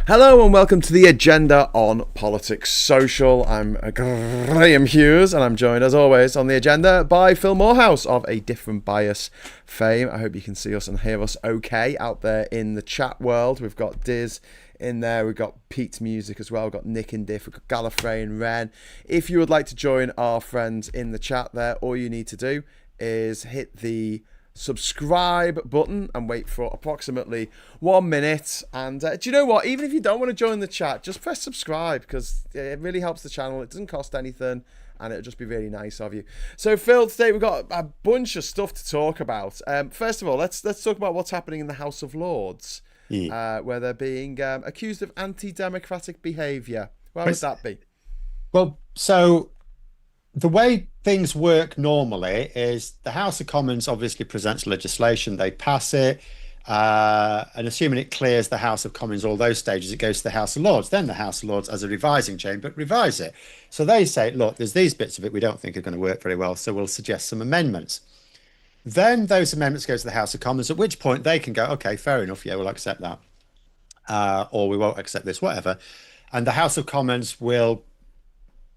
Hello and welcome to the Agenda on Politics Social. I'm Graham Hughes and I'm joined as always on the agenda by Phil Moorhouse of A Different Bias fame. I hope you can see us and hear us okay out there in the chat world. We've got Diz in there, we've got Pete's Music as well, we've got Nick and Diff, we've got Gallifrey and Ren. If you would like to join our friends in the chat there, all you need to do is hit the subscribe button and wait for approximately 1 minute, and do you know what, even if you don't want to join the chat, just press subscribe because it really helps the channel. It doesn't cost anything and it'll just be really nice of you. So Phil, today we've got a bunch of stuff to talk about. First of all, let's talk about what's happening in the House of Lords, where they're being accused of anti-democratic behaviour. Why would that be? Well, so the way things work normally is the House of Commons obviously presents legislation, they pass it, and assuming it clears the House of Commons, all those stages, it goes to the House of Lords. Then the House of Lords, as a revising chamber, revise it. So they say, look, there's these bits of it we don't think are going to work very well, so we'll suggest some amendments. Then those amendments go to the House of Commons, at which point they can go, okay, fair enough, yeah, we'll accept that, or we won't accept this, whatever. And the House of Commons will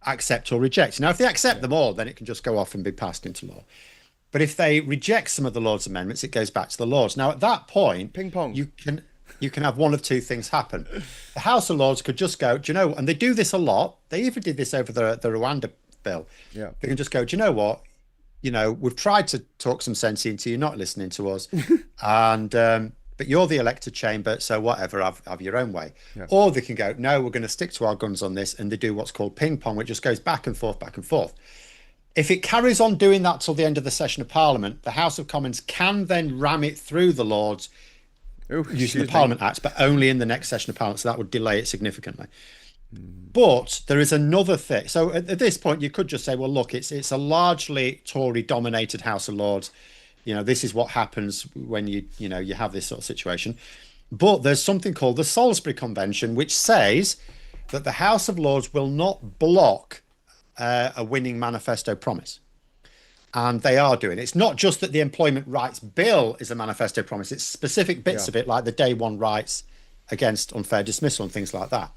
accept or reject. Now, if they accept them all, then it can just go off and be passed into law. But if they reject some of the Lords' amendments, it goes back to the Lords. Now, at that point, ping pong, you can have one of two things happen. The House of Lords could just go, do you know, and they do this a lot. They even did this over the Rwanda bill. Yeah, they can just go, do you know what? You know, we've tried to talk some sense into you, not listening to us, and but you're the elected chamber, so whatever, have your own way. Yeah. Or they can go, no, we're going to stick to our guns on this, and they do what's called ping pong, which just goes back and forth, back and forth. If it carries on doing that till the end of the session of Parliament, the House of Commons can then ram it through the Lords using the Parliament Act, but only in the next session of Parliament, so that would delay it significantly. But there is another thing. So at this point, you could just say, well, look, it's a largely Tory-dominated House of Lords. You know, this is what happens when you have this sort of situation. But there's something called the Salisbury Convention, which says that the House of Lords will not block a winning manifesto promise. And they are doing it. It's not just that the Employment Rights Bill is a manifesto promise. It's specific bits of it, like the day one rights against unfair dismissal and things like that.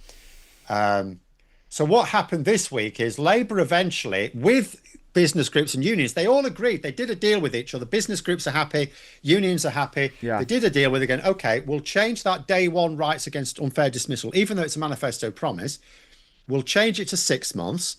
So what happened this week is Labour eventually, with business groups and unions, they all agreed. They did a deal with each other. Business groups are happy, unions are happy. Yeah. They did a deal with it again. Okay, we'll change that day one rights against unfair dismissal, even though it's a manifesto promise. We'll change it to 6 months.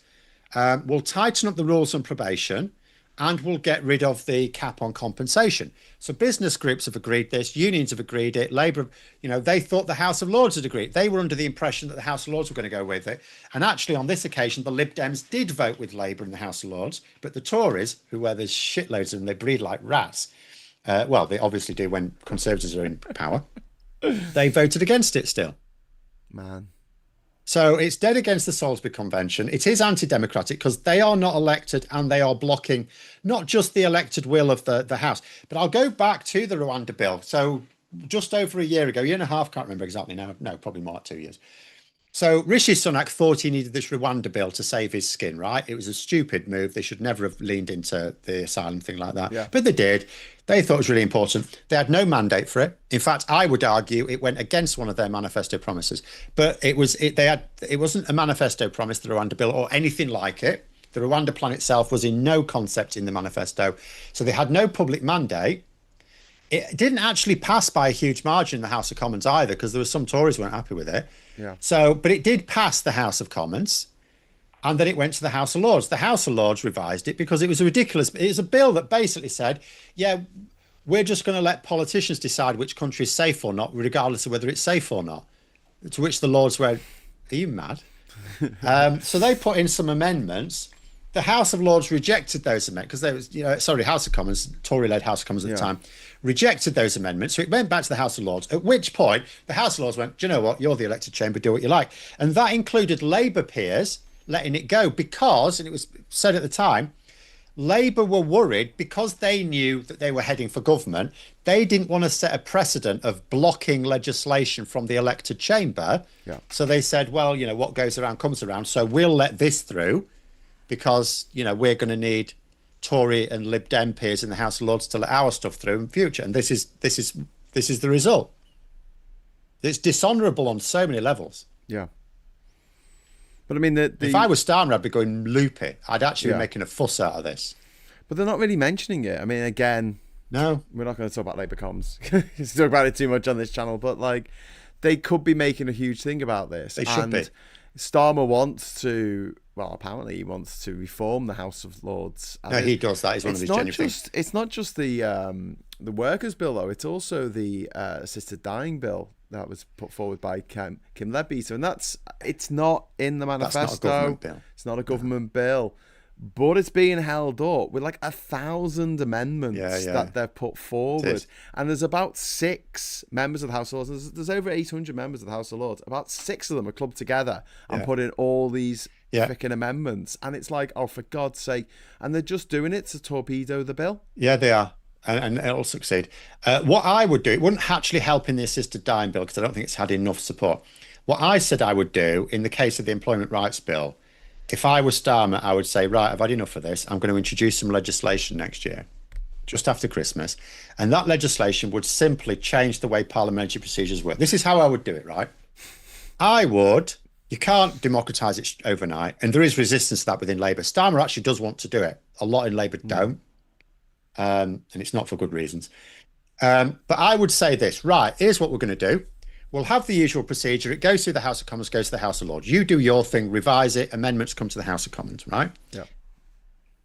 We'll tighten up the rules on probation, and we'll get rid of the cap on compensation. So business groups have agreed this, unions have agreed it, Labour, they thought the House of Lords had agreed. They were under the impression that the House of Lords were going to go with it. And actually on this occasion, the Lib Dems did vote with Labour in the House of Lords, but the Tories, where there's shitloads of them, they breed like rats. Well, they obviously do when Conservatives are in power. They voted against it still. Man. So it's dead against the Salisbury Convention. It is anti-democratic because they are not elected and they are blocking not just the elected will of the House. But I'll go back to the Rwanda bill. So just over a year year and a half, can't remember exactly now. No, probably more like 2 years. So Rishi Sunak thought he needed this Rwanda bill to save his skin, right? It was a stupid move. They should never have leaned into the asylum thing like that. Yeah. But they did. They thought it was really important. They had no mandate for it. In fact, I would argue it went against one of their manifesto promises. But it wasn't a manifesto promise, the Rwanda bill, or anything like it. The Rwanda plan itself was in no concept in the manifesto. So they had no public mandate. It didn't actually pass by a huge margin in the House of Commons either, because there were some Tories who weren't happy with it. Yeah. So, but it did pass the House of Commons, and then it went to the House of Lords. The House of Lords revised it because it was a bill that basically said, yeah, we're just going to let politicians decide which country is safe or not, regardless of whether it's safe or not. To which the Lords went, are you mad? So they put in some amendments. The House of Lords rejected those amendments because they was, House of Commons, Tory-led House of Commons at the time, rejected those amendments. So it went back to the House of Lords, at which point the House of Lords went, do you know what? You're the elected chamber, do what you like. And that included Labour peers letting it go because, and it was said at the time, Labour were worried because they knew that they were heading for government. They didn't want to set a precedent of blocking legislation from the elected chamber. Yeah. So they said, well, what goes around comes around. So we'll let this through because, we're going to need Tory and Lib Dem peers in the House of Lords to let our stuff through in future. And this is the result. It's dishonourable on so many levels. Yeah. But I mean, if I was Starmer, I'd be going loopy. I'd actually be making a fuss out of this. But they're not really mentioning it. I mean, again, no, we're not going to talk about Labour comms. Talk about it too much on this channel. But like, they could be making a huge thing about this. They should be. Starmer wants to. Well, apparently he wants to reform the House of Lords. No, he does. That is one of his genuine things. It's not just the workers' bill, though. It's also the assisted dying bill that was put forward by Kim Leadbeater, and it's not in the manifesto. That's not a government bill. It's not a government bill, but it's being held up with like 1,000 amendments that they've put forward, and there's about 6 members of the House of Lords. There's over 800 members of the House of Lords. About 6 of them are clubbed together and put in all these freaking amendments, and it's like, oh, for God's sake! And they're just doing it to torpedo the bill. Yeah, they are. And it'll succeed. What I would do, it wouldn't actually help in the assisted dying bill because I don't think it's had enough support. What I said I would do in the case of the employment rights bill, if I was Starmer, I would say, right, I've had enough of this. I'm going to introduce some legislation next year, just after Christmas. And that legislation would simply change the way parliamentary procedures work. This is how I would do it, right? You can't democratise it overnight. And there is resistance to that within Labour. Starmer actually does want to do it. A lot in Labour don't. And it's not for good reasons. But I would say this, right, here's what we're going to do. We'll have the usual procedure. It goes through the House of Commons, goes to the House of Lords. You do your thing, revise it, amendments come to the House of Commons, right? Yeah.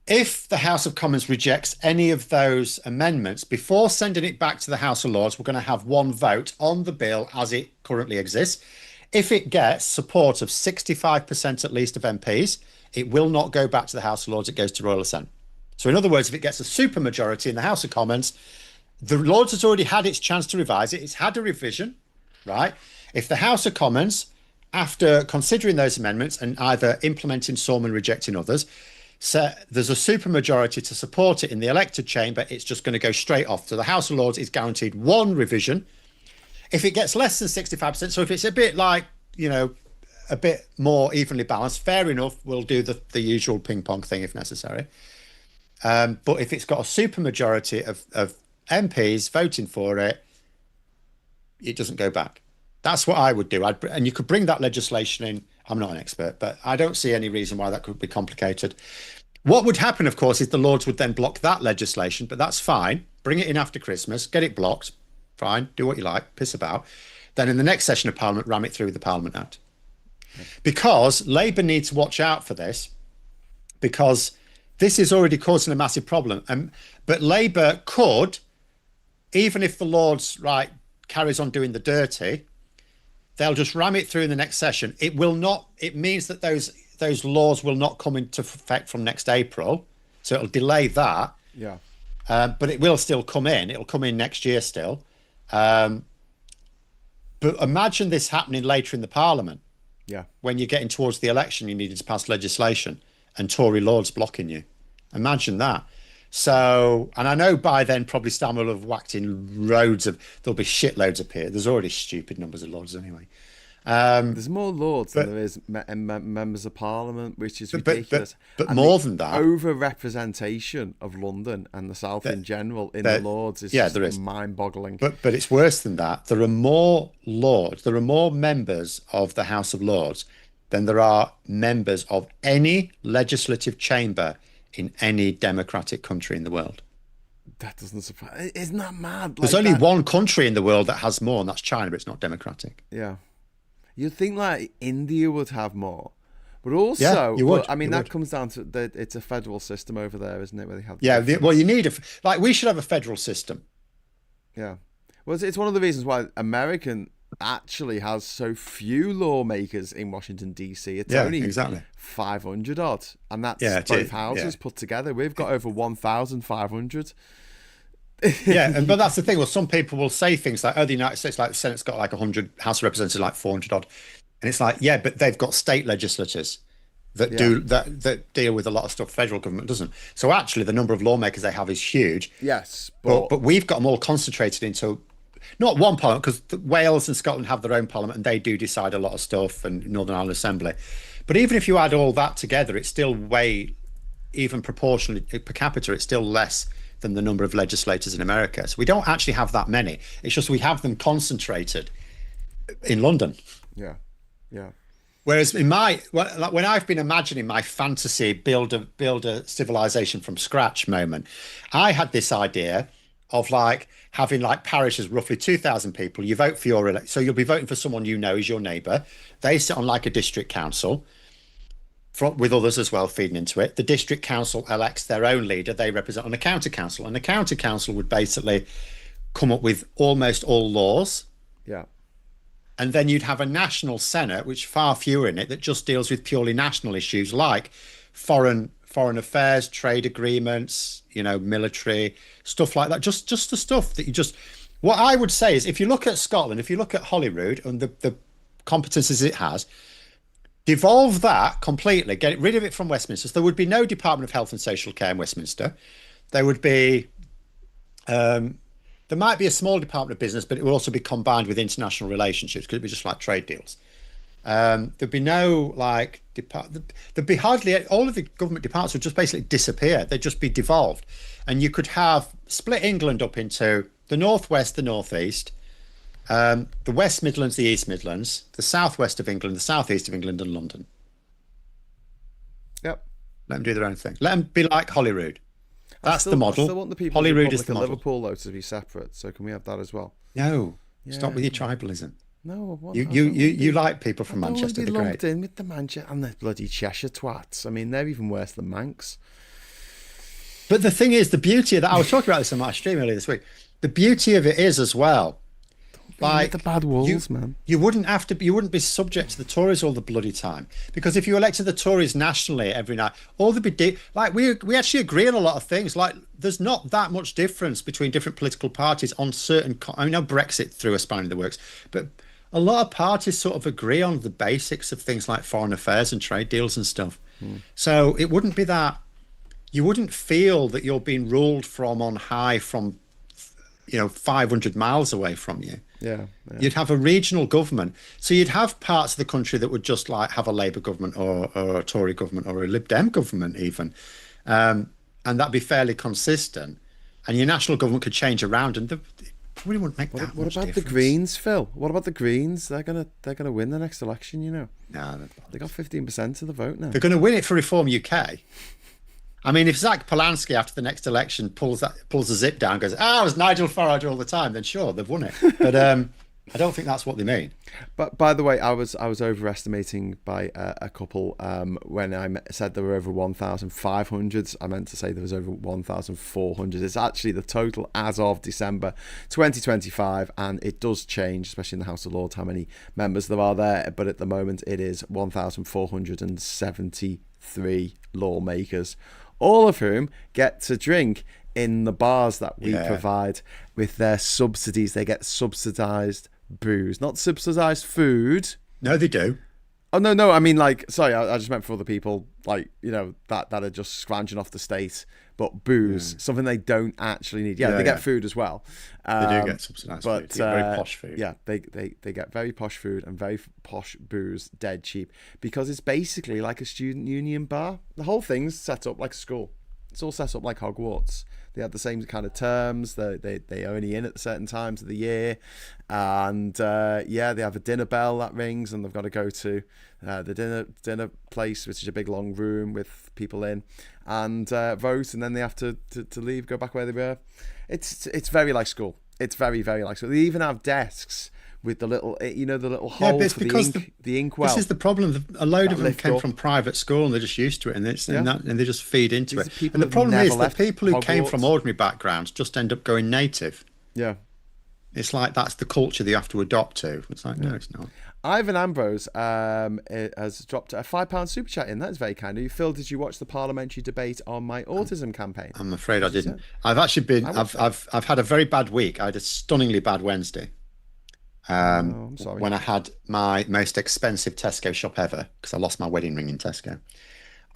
If the House of Commons rejects any of those amendments, before sending it back to the House of Lords, we're going to have one vote on the bill as it currently exists. If it gets support of 65% at least of MPs, it will not go back to the House of Lords, it goes to royal assent. So in other words, if it gets a supermajority in the House of Commons, the Lords has already had its chance to revise it. It's had a revision, right? If the House of Commons, after considering those amendments and either implementing some and rejecting others, so there's a supermajority to support it in the elected chamber, it's just going to go straight off. So the House of Lords is guaranteed one revision. If it gets less than 65%, so if it's a bit like, a bit more evenly balanced, fair enough, we'll do the usual ping pong thing if necessary. But if it's got a supermajority of MPs voting for it, it doesn't go back. That's what I would do. And you could bring that legislation in. I'm not an expert, but I don't see any reason why that could be complicated. What would happen, of course, is the Lords would then block that legislation, but that's fine. Bring it in after Christmas, get it blocked. Fine, do what you like, piss about. Then in the next session of Parliament, ram it through the Parliament Act. Because Labour needs to watch out for this, because this is already causing a massive problem. But Labour could, even if the Lords carries on doing the dirty, they'll just ram it through in the next session. It will not. It means that those laws will not come into effect from next April, so it'll delay that. Yeah. But it will still come in. It'll come in next year still. But imagine this happening later in the Parliament. Yeah. When you're getting towards the election, you needed to pass legislation, and Tory Lords blocking you. Imagine that. So, and I know by then probably Starmer will have whacked in there'll be shitloads up here. There's already stupid numbers of Lords anyway. There's more Lords than there is members of Parliament, which is ridiculous. But more than that, over-representation of London and the South in general in the Lords is just mind-boggling. But it's worse than that. There are more Lords, there are more members of the House of Lords than there are members of any legislative chamber in any democratic country in the world. That doesn't surprise. Isn't that mad? There's only one country in the world that has more, and that's China, but it's not democratic. Yeah. You'd think India would have more. But also, you would. That comes down to it's a federal system over there, isn't it? Where they have you need we should have a federal system. Yeah. Well, it's one of the reasons why American actually has so few lawmakers in Washington DC. It's only 500 odd, and that's both houses put together. We've got over 1,500. But that's the thing. Well, some people will say things like, "Oh, the United States, the Senate's got 100, House of Representatives 400 odd," and it's like, but they've got state legislatures that deal with a lot of stuff federal government doesn't. So actually, the number of lawmakers they have is huge. Yes, but we've got them all concentrated into. Not one parliament, because Wales and Scotland have their own parliament and they do decide a lot of stuff, and Northern Ireland Assembly. But even if you add all that together, it's still even proportionally per capita, it's still less than the number of legislators in America. So we don't actually have that many. It's just we have them concentrated in London. Yeah. Yeah. Whereas like when I've been imagining my fantasy build a civilization from scratch moment, I had this idea of like having like parishes, roughly 2,000 people. You vote for your so you'll be voting for someone you know is your neighbour. They sit on like a district council with others as well feeding into it. The district council elects their own leader. They represent on a county council, and the county council would basically come up with almost all laws. Yeah. And then you'd have a national senate, which far fewer in it, that just deals with purely national issues like foreign affairs, trade agreements, military stuff like that. Just the stuff that you just. What I would say is, if you look at Scotland, if you look at Holyrood and the competences it has, devolve that completely, get rid of it from Westminster. So there would be no Department of Health and Social Care in Westminster. There would be. There might be a small department of business, but it will also be combined with international relationships because it'd be just like trade deals. There'd be no like there'd be hardly all of the government departments would just basically disappear. They'd just be devolved, and you could have split England up into the northwest, the northeast, the West Midlands, the East Midlands, the southwest of England, the southeast of England, and London. Yep. Let them do their own thing. Let them be like Holyrood. That's the model. I still want the people Holyrood of is the model. Liverpool though to be separate. So can we have that as well? No, Yeah. stop with your tribalism. No, I want, You like people from I don't want Manchester, to be they're lumped great. in with the Manchester and the bloody Cheshire twats. I mean, they're even worse than Manx. But the thing is, the beauty of that, I was talking about this on my stream earlier this week. The beauty of it is as well, Like the bad wolves, man. you wouldn't be subject to the Tories all the bloody time. Because if you elected the Tories nationally every night, all the big like we actually agree on a lot of things. Like there's not that much difference between different political parties on certain. I know Brexit threw a spanner in the works, but a lot of parties sort of agree on the basics of things like foreign affairs and trade deals and stuff. So it wouldn't be that you wouldn't feel that you're being ruled from on high from 500 miles away from you. Yeah. You'd have a regional government. So you'd have parts of the country that would just like have a Labour government or a Tory government or a Lib Dem government even. And that'd be fairly consistent. And your national government could change around and it really wouldn't make that What much about difference. the Greens, Phil? What about the Greens? They're gonna win the next election, No, They got 15% of the vote now. they're going to win it for Reform UK. I mean, if Zach Polanski after the next election pulls the zip down, and goes, it was Nigel Farage all the time, then sure, they've won it. But I don't think that's what they mean. But by the way, I was overestimating by a couple when I said there were over 1,500. I meant to say there was over 1,400. It's actually the total as of December 2025, and it does change, especially in the House of Lords, how many members there are there. But at the moment, it is 1,473 lawmakers, all of whom get to drink in the bars that we provide with their subsidies. They get subsidised booze, not subsidised food. No, they do. Oh, no, I mean, like, sorry, I just meant for other people, like, that are just scrounging off the state, but booze, something they don't actually need. Yeah, they get food as well. They do get subsidised food. They get very posh food. Yeah, they get very posh food and very posh booze, dead cheap, because it's basically like a student union bar. The whole thing's set up like a school. It's all set up like Hogwarts. They have the same kind of terms. They only in at certain times of the year, and they have a dinner bell that rings, and they've got to go to the dinner place, which is a big long room with people in, and vote, and then they have to leave, go back where they were. It's very like school. It's very, very like school. They even have desks with the little, the little hole for the inkwell. This is the problem. A load of them came from private school and they're just used to it, and they just feed into it. And the problem is that people who came from ordinary backgrounds just end up going native. Yeah. It's like that's the culture that you have to adopt to. It's like, no, it's not. Ivan Ambrose has dropped a £5 super chat in. That is very kind of you. Phil, did you watch the parliamentary debate on my autism campaign? I'm afraid I didn't. I've actually been. I've had a very bad week. I had a stunningly bad Wednesday. I'm sorry. When I had my most expensive Tesco shop ever, because I lost my wedding ring in Tesco,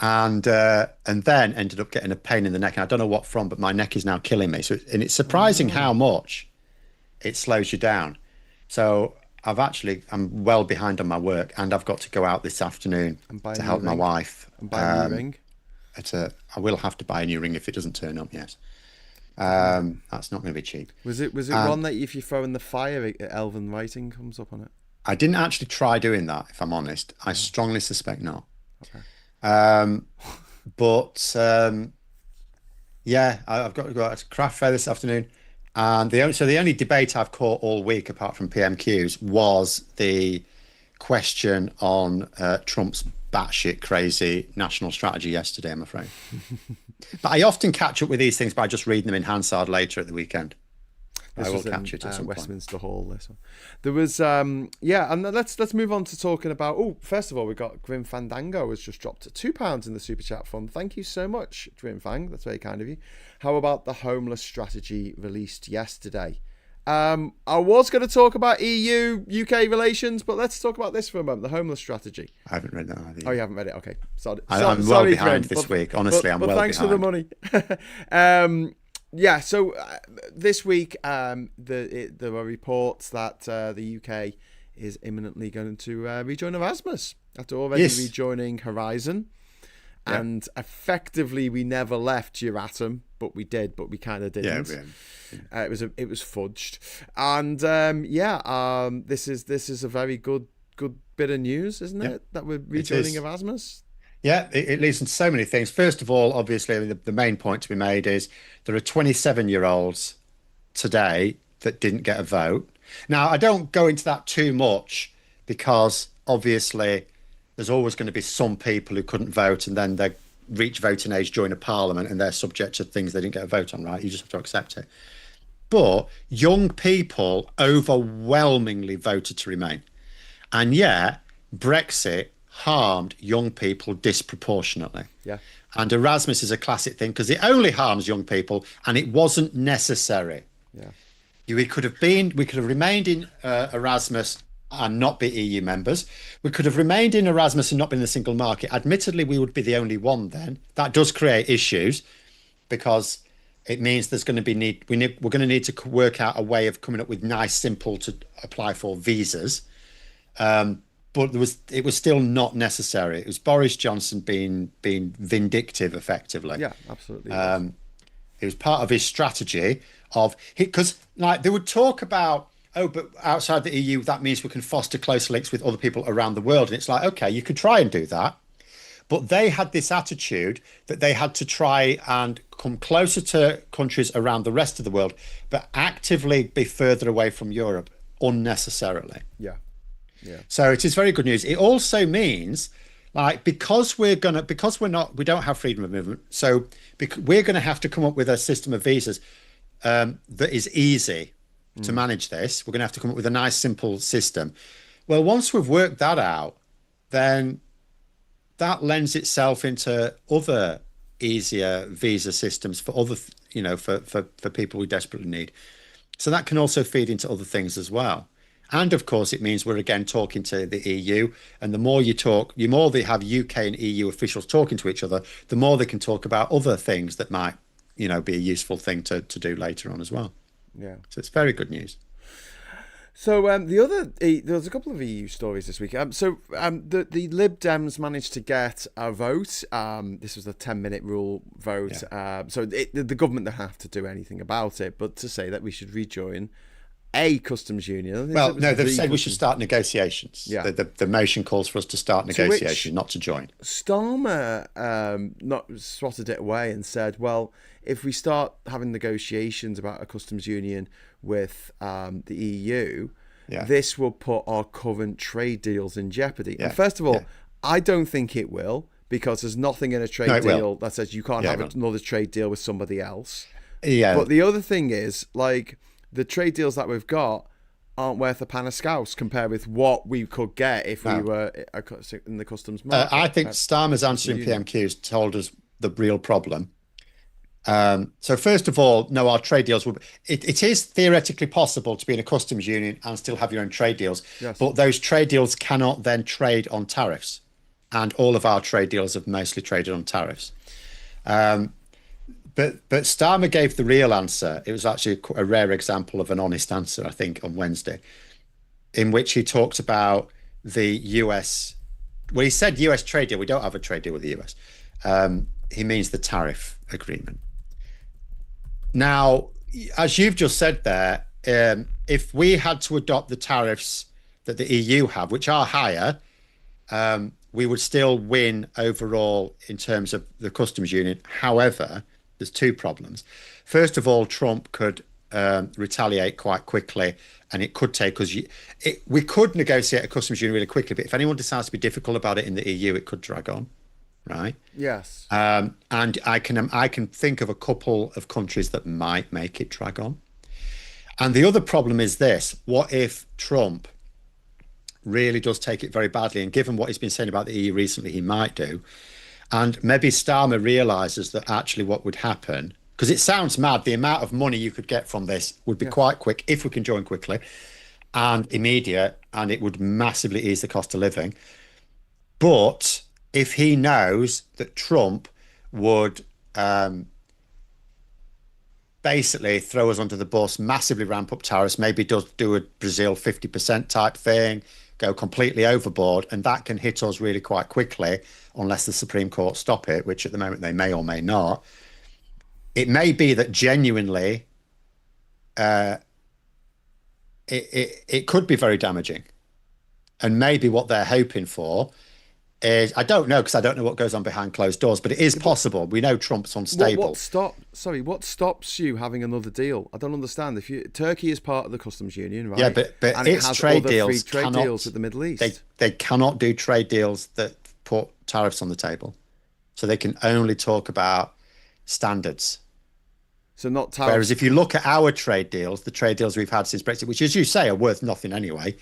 and then ended up getting a pain in the neck, and I don't know what from, but my neck is now killing me. So it's surprising how much it slows you down. So I'm well behind on my work, and I've got to go out this afternoon to help my wife. And buy a new ring. I will have to buy a new ring if it doesn't turn up. Yes. That's not going to be cheap. Was it one that if you throw in the fire, elven writing comes up on it? I didn't actually try doing that, if I'm honest. I strongly suspect not. Okay. Um, but yeah, I've got to go out to craft fair this afternoon, and the only debate I've caught all week, apart from PMQs, was the question on Trump's batshit crazy national strategy yesterday, I'm afraid. But I often catch up with these things by just reading them in Hansard later at the weekend. This I will was in catch it at some point. Westminster Hall. This one. There was yeah, and let's move on to talking about. Oh, first of all, we got Grim Fandango has just dropped at £2 in the super chat fund. Thank you so much, Grim Fang. That's very kind of you. How about the homeless strategy released yesterday? I was going to talk about EU UK relations, but let's talk about this for a moment. The homeless strategy. I haven't read that either. Oh, you haven't read it? Okay, sorry. I'm well behind this week. Honestly, I'm well behind. Thanks for the money. Yeah, so this week there were reports that the UK is imminently going to rejoin Erasmus after already rejoining Horizon. Yep. And effectively we never left Euratom, but we did, but we kind of didn't. Yeah. It was fudged. And this is a very good bit of news, isn't it? That we're rejoining Erasmus. Yeah, it leads into so many things. First of all, obviously, the main point to be made is there are 27-year-olds today that didn't get a vote. Now, I don't go into that too much because obviously there's always going to be some people who couldn't vote and then they reach voting age, join a parliament, and they're subject to things they didn't get a vote on, right? You just have to accept it. But young people overwhelmingly voted to remain. And yet, Brexit harmed young people disproportionately. Yeah. And Erasmus is a classic thing because it only harms young people and it wasn't necessary. Yeah. We could have remained in Erasmus and not be EU members. We could have remained in Erasmus and not been in the single market. Admittedly, we would be the only one then. That does create issues because it means there's going to be we're going to need to work out a way of coming up with nice, simple to apply for visas. But it was still not necessary. It was Boris Johnson being vindictive, effectively. Yeah, absolutely. It was part of his strategy because like they would talk about, but outside the EU, that means we can foster close links with other people around the world. And it's like, okay, you could try and do that. But they had this attitude that they had to try and come closer to countries around the rest of the world, but actively be further away from Europe unnecessarily. Yeah. Yeah. So it is very good news. It also means, like, because we don't have freedom of movement, so we're going to have to come up with a system of visas that is easy to manage this. We're going to have to come up with a nice, simple system. Well, once we've worked that out, then that lends itself into other easier visa systems for other, for people we desperately need. So that can also feed into other things as well. And of course, it means we're again talking to the EU. And the more you talk, the more they have UK and EU officials talking to each other, the more they can talk about other things that might, be a useful thing to do later on as well. Yeah. So it's very good news. So there was a couple of EU stories this week. The Lib Dems managed to get a vote. This was a 10-minute rule vote. Yeah. The government don't have to do anything about it, but to say that we should rejoin a customs union. Well, no, they've said we should start negotiations. Yeah. The motion calls for us to start negotiation, not to join. Starmer not swatted it away and said, well, if we start having negotiations about a customs union with the EU, this will put our current trade deals in jeopardy. Yeah. And first of all, I don't think it will, because there's nothing in a trade deal that says you can't have another trade deal with somebody else. Yeah. But the other thing is, like, the trade deals that we've got aren't worth a pan of scouse compared with what we could get if we were in the customs market. I think Starmer's answering PMQs told us the real problem. So first of all, no, our trade deals will. It is theoretically possible to be in a customs union and still have your own trade deals, but those trade deals cannot then trade on tariffs, and all of our trade deals have mostly traded on tariffs. But Starmer gave the real answer. It was actually a rare example of an honest answer, I think, on Wednesday, in which he talked about the US. Well, he said US trade deal. We don't have a trade deal with the US. He means the tariff agreement. Now, as you've just said there, if we had to adopt the tariffs that the EU have, which are higher, we would still win overall in terms of the customs union. However, there's two problems. First of all, Trump could retaliate quite quickly, and it could take us. We could negotiate a customs union really quickly, but if anyone decides to be difficult about it in the EU, it could drag on, right? Yes. And I can think of a couple of countries that might make it drag on. And the other problem is this: what if Trump really does take it very badly? And given what he's been saying about the EU recently, he might do. And maybe Starmer realizes that actually what would happen, because it sounds mad, the amount of money you could get from this would be quite quick if we can join quickly and immediate, and it would massively ease the cost of living. But if he knows that Trump would basically throw us under the bus, massively ramp up tariffs, maybe does do a Brazil 50% type thing, go completely overboard, and that can hit us really quite quickly unless the Supreme Court stop it, which at the moment they may or may not. It may be that genuinely it could be very damaging. And maybe what they're hoping for is, I don't know, because I don't know what goes on behind closed doors, but it is possible. We know Trump's unstable. What stops you having another deal? I don't understand. Turkey is part of the customs union, right? Yeah, but and its it has trade other deals free trade deals with the Middle East. They cannot do trade deals that put tariffs on the table. So they can only talk about standards. So not tariffs. Whereas if you look at our trade deals, the trade deals we've had since Brexit, which, as you say, are worth nothing anyway,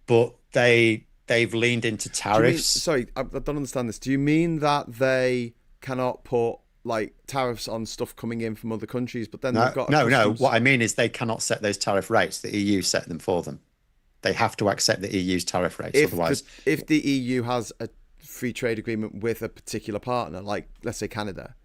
but they've leaned into tariffs. I don't understand this. Do you mean that they cannot put like tariffs on stuff coming in from other countries, but then they've got no. What I mean is they cannot set those tariff rates. The EU set them for them. They have to accept the EU's tariff rates. Otherwise, if the EU has a free trade agreement with a particular partner, like let's say Canada,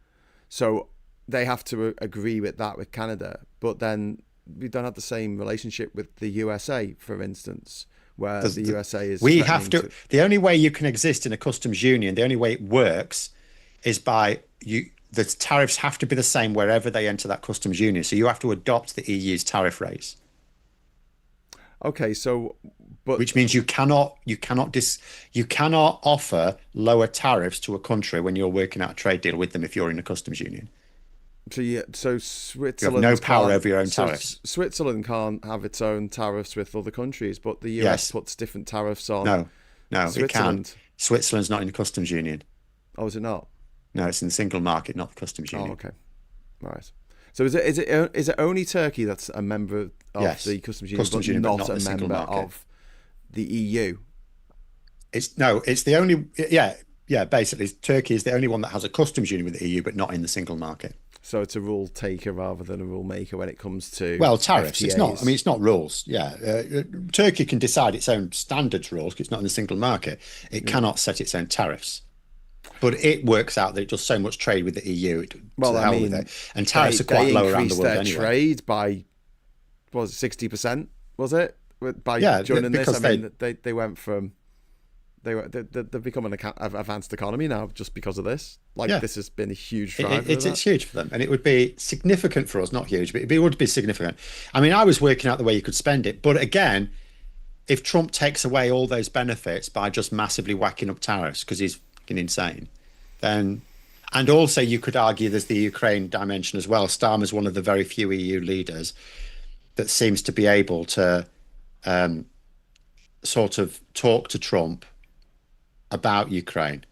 so they have to agree with that with Canada, but then we don't have the same relationship with the USA, for instance, where the USA is. We have to. The only way you can exist in a customs union, the only way it works, is by you. The tariffs have to be the same wherever they enter that customs union. So you have to adopt the EU's tariff rates. Okay, so, but which means you cannot offer lower tariffs to a country when you're working out a trade deal with them if you're in a customs union. So Switzerland you have no power over your own tariffs. Switzerland can't have its own tariffs with other countries, but the US puts different tariffs on. No, it can't. Switzerland's not in the customs union. Oh, is it not? No, it's in the single market, not the customs union. Oh, okay, right. So is it only Turkey that's a member of the customs union, but not a member of the EU? It's the only. Yeah. Basically, Turkey is the only one that has a customs union with the EU, but not in the single market. So it's a rule taker rather than a rule maker when it comes to tariffs. FTAs. It's not. I mean, it's not rules. Yeah, Turkey can decide its own standards rules because it's not in the single market. It cannot set its own tariffs, but it works out that it does so much trade with the EU. And tariffs are quite low around the world anyway. Trade by 60%? Was it by joining this? I mean, they went from. They've become an advanced economy now just because of this. This has been a huge driver. It's huge for them, and it would be significant for us. Not huge, but it would be significant. I mean, I was working out the way you could spend it, but again, if Trump takes away all those benefits by just massively whacking up tariffs because he's fucking insane, then, and also you could argue there's the Ukraine dimension as well. Starmer's one of the very few EU leaders that seems to be able to sort of talk to Trump about Ukraine.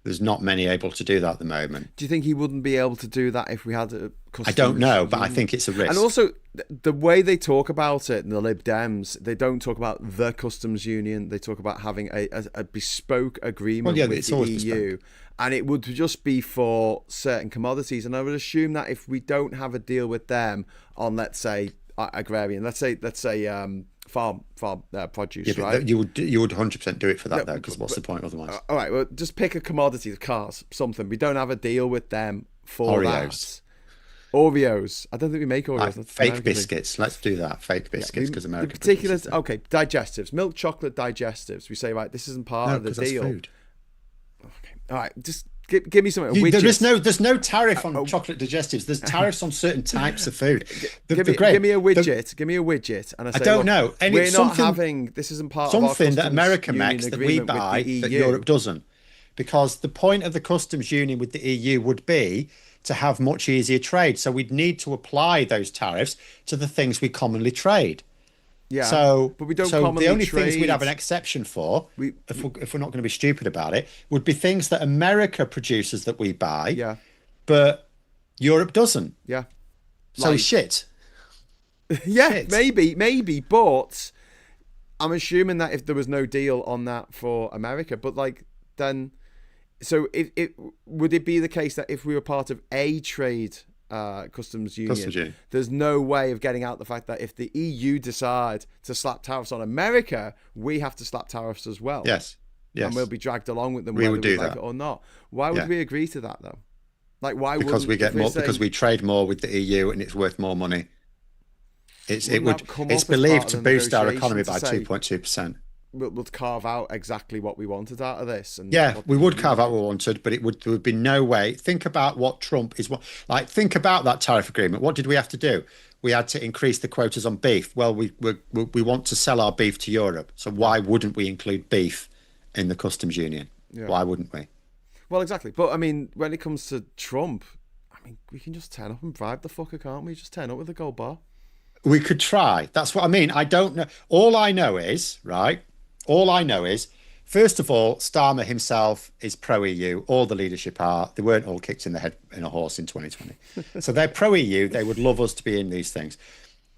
There's not many able to do that at the moment. Do you think he wouldn't be able to do that if we had a customs? I don't know, but I think it's a risk. And also, the way they talk about it in the Lib Dems, they don't talk about the customs union. They talk about having a bespoke agreement with the EU. Bespoke. And it would just be for certain commodities. And I would assume that if we don't have a deal with them on, let's say, agrarian, let's say farm produce, right? You would 100% do it for that though, because what's the point otherwise? All right, well, just pick a commodity, cars, something. We don't have a deal with them for Oreos. Oreos. I don't think we make Oreos. Fake biscuits. Let's do that. Fake biscuits because America. In particular, digestives, milk chocolate digestives. We say, right, this isn't part of the deal. That's food. Okay. All right, just Give me something. There's no tariff on chocolate digestives. There's tariffs on certain types of food. Give me a widget. Give me a widget, and I don't know. And we're not having. This isn't part of our something that America makes that we agreement with buy the that EU. Europe doesn't. Because the point of the customs union with the EU would be to have much easier trade. So we'd need to apply those tariffs to the things we commonly trade. Yeah. So, but we don't so commonly the only trade. things we'd have an exception for, if we're not going to be stupid about it, would be things that America produces that we buy, Yeah. but Europe doesn't. Yeah. So shit. Yeah, Shit. maybe, but I'm assuming that if there was no deal on that for America, but like then, so it would it be the case that if we were part of a trade customs union, there's no way of getting out the fact that if the EU decide to slap tariffs on America, we have to slap tariffs as well. Yes. And we'll be dragged along with them we whether would do we like that it or not. Why would we agree to that though? Like why? Because we get more, because we trade more with the EU and it's worth more money. It's believed to boost our economy by 2.2%. We'll carve out exactly what we wanted out of this. And we would carve out what we wanted, but there would be no way. Think about what Trump is like. Think about that tariff agreement. What did we have to do? We had to increase the quotas on beef. Well, we want to sell our beef to Europe, so why wouldn't we include beef in the customs union? Yeah. Why wouldn't we? Well, exactly. But I mean, when it comes to Trump, I mean, we can just turn up and bribe the fucker, can't we? Just turn up with a gold bar. We could try. That's what I mean. I don't know. All I know is, first of all, Starmer himself is pro-EU. All the leadership are. They weren't all kicked in the head in a horse in 2020. So they're pro-EU. They would love us to be in these things.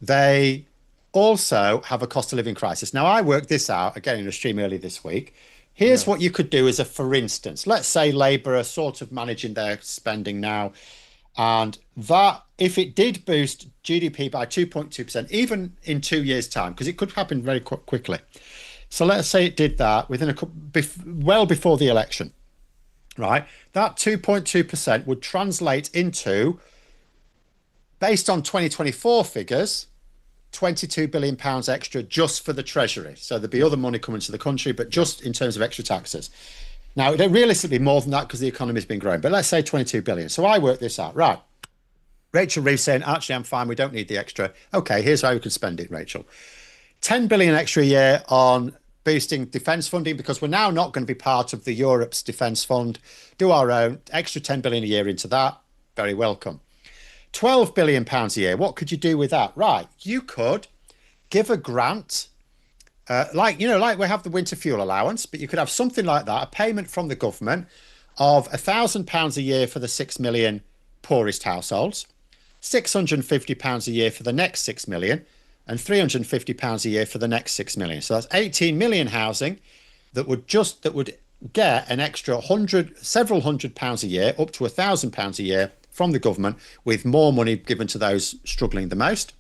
They also have a cost of living crisis. Now, I worked this out, again, in a stream early this week. Here's what you could do as a for instance. Let's say Labour are sort of managing their spending now. And that, if it did boost GDP by 2.2%, even in 2 years' time, because it could happen very quickly. So let's say it did that within well before the election, right? That 2.2% would translate into, based on 2024 figures, £22 billion extra just for the Treasury. So there'd be other money coming to the country, but just in terms of extra taxes. Now, it'd realistically be more than that because the economy's been growing, but let's say 22 billion. So I worked this out. Right. Rachel Reeves saying, actually, I'm fine. We don't need the extra. Okay, here's how we can spend it, Rachel. 10 billion extra a year on boosting defence funding because we're now not going to be part of the Europe's defence fund. Do our own. Extra 10 billion a year into that. Very welcome. 12 billion pounds a year. What could you do with that? Right. You could give a grant. Like we have the winter fuel allowance, but you could have something like that, a payment from the government of £1,000 a year for the 6 million poorest households, £650 a year for the next 6 million, and £350 a year for the next 6 million. So that's 18 million housing that would get an extra several hundred pounds a year, up to £1,000 a year from the government, with more money given to those struggling the most.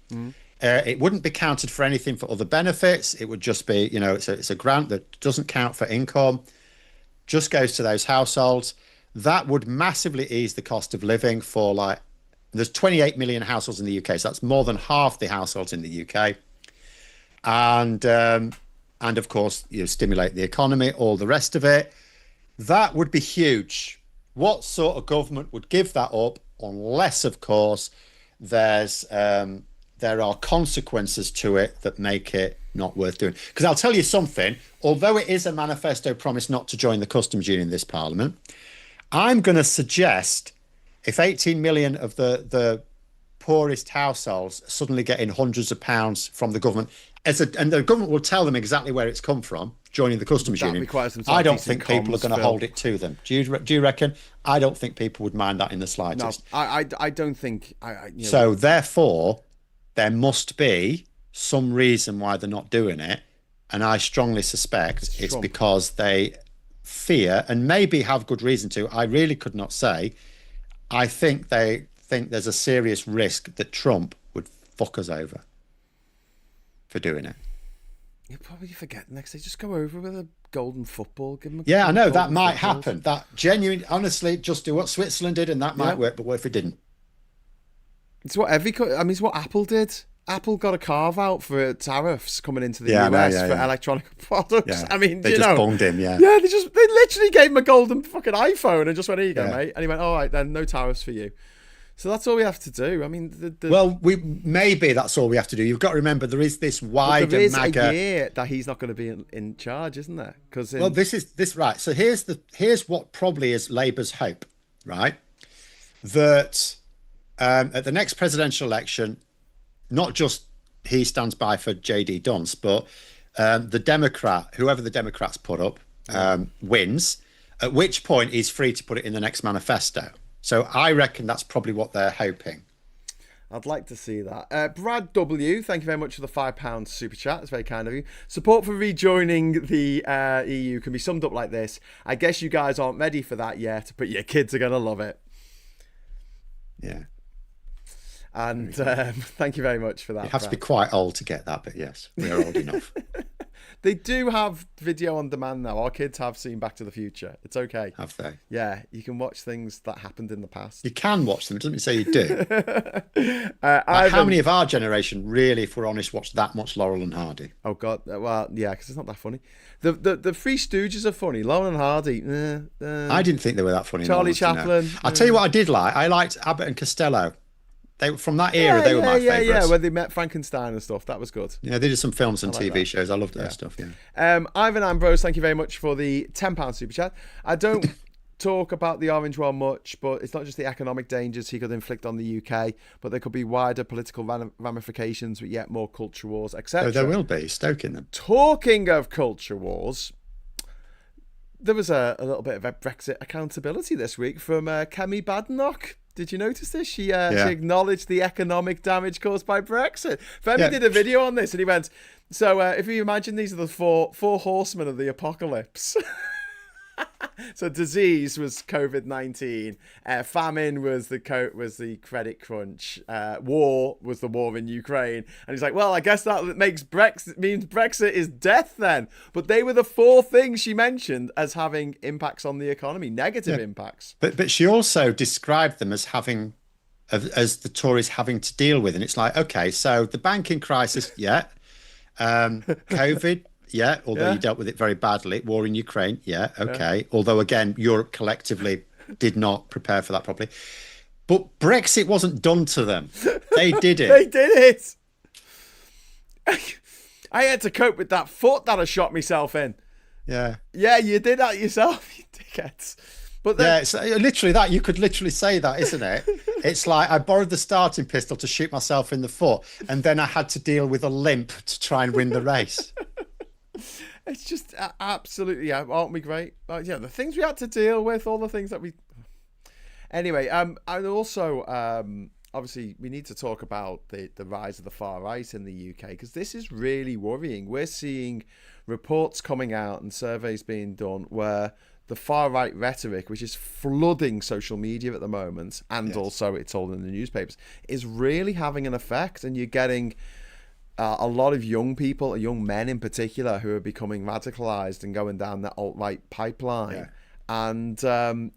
It wouldn't be counted for anything for other benefits. It would just be, it's a grant that doesn't count for income, just goes to those households. That would massively ease the cost of living for there's 28 million households in the UK. So that's more than half the households in the UK. And of course, stimulate the economy, all the rest of it. That would be huge. What sort of government would give that up unless, of course, there are consequences to it that make it not worth doing. Because I'll tell you something, although it is a manifesto promise not to join the customs union in this parliament, I'm going to suggest if 18 million of the poorest households suddenly getting hundreds of pounds from the government, and the government will tell them exactly where it's come from, joining the customs union, I don't think people are going to hold it to them. Do you reckon? I don't think people would mind that in the slightest. No, I don't think. So therefore, there must be some reason why they're not doing it. And I strongly suspect it's because they fear, and maybe have good reason to, I really could not say. I think they think there's a serious risk that Trump would fuck us over for doing it. You'll probably forget the next day. Just go over with a golden football. Give them I know that might happen. That genuine, honestly, just do what Switzerland did, and that might work. But what if it didn't? It's what it's what Apple did. Apple got a carve out for tariffs coming into the Yeah, I know, US for electronic products. Yeah. I mean, They you just know, bunged him, yeah. yeah, they literally gave him a golden fucking iPhone and just went, here you go, Yeah. mate. And he went, all right, then no tariffs for you. So that's all we have to do. I mean, Well, maybe that's all we have to do. You've got to remember there is this wider there is MAGA. a year that he's not going to be in charge, isn't there? Because Well, this right. So here's what probably is Labour's hope, right? That at the next presidential election, not just he stands by for JD Dunce, but whoever the Democrats put up, wins. At which point he's free to put it in the next manifesto. So I reckon that's probably what they're hoping. I'd like to see that. Brad W, thank you very much for the £5 super chat. It's very kind of you. Support for rejoining the EU can be summed up like this. I guess you guys aren't ready for that yet, but your kids are going to love it. Yeah. And thank you very much for that. You have Brad. to be quite old to get that, but yes, we are old enough. They do have video on demand now. Our kids have seen Back to the Future. It's okay. Have they? Yeah, you can watch things that happened in the past. You can watch them. It doesn't say you do. How many of our generation really, if we're honest, watched that much Laurel and Hardy? Oh God, well, yeah, because it's not that funny. The Three Stooges are funny. Laurel and Hardy. I didn't think they were that funny. Charlie Chaplin. I'll tell you what I did like. I liked Abbott and Costello. They from that era. They were my favourites. Yeah, when they met Frankenstein and stuff. That was good. Yeah, they did some films and like TV that. shows. I loved their stuff. Yeah. Ivan Ambrose, thank you very much for the £10 super chat. I don't talk about the Orange one much, but it's not just the economic dangers he could inflict on the UK, but there could be wider political ramifications with yet more culture wars, etc. Oh, there will be, stoking them. Talking of culture wars, there was a little bit of a Brexit accountability this week from Kemi Badenoch. Did you notice this? She acknowledged the economic damage caused by Brexit. Femi did a video on this and he went, so if you imagine these are the four horsemen of the apocalypse. So disease was COVID-19, famine was the credit crunch, war was the war in Ukraine, and he's like, well, I guess that means Brexit is death then. But they were the four things she mentioned as having impacts on the economy, negative impacts. But she also described them as as the Tories having to deal with, and it's like, okay, so the banking crisis, COVID. Yeah, although you dealt with it very badly. War in Ukraine, okay. Yeah. Although, again, Europe collectively did not prepare for that properly. But Brexit wasn't done to them. They did it. They did it. I had to cope with that foot that I shot myself in. Yeah. Yeah, you did that yourself, you dickheads. But then... it's literally that. You could literally say that, isn't it? It's like I borrowed the starting pistol to shoot myself in the foot, and then I had to deal with a limp to try and win the race. It's just absolutely, aren't we great? The things we had to deal with, all the things that we... Anyway, and also, obviously, we need to talk about the rise of the far right in the UK, because this is really worrying. We're seeing reports coming out and surveys being done where the far right rhetoric, which is flooding social media at the moment, and also it's all in the newspapers, is really having an effect, and you're getting... a lot of young people, young men in particular, who are becoming radicalized and going down that alt-right pipeline, and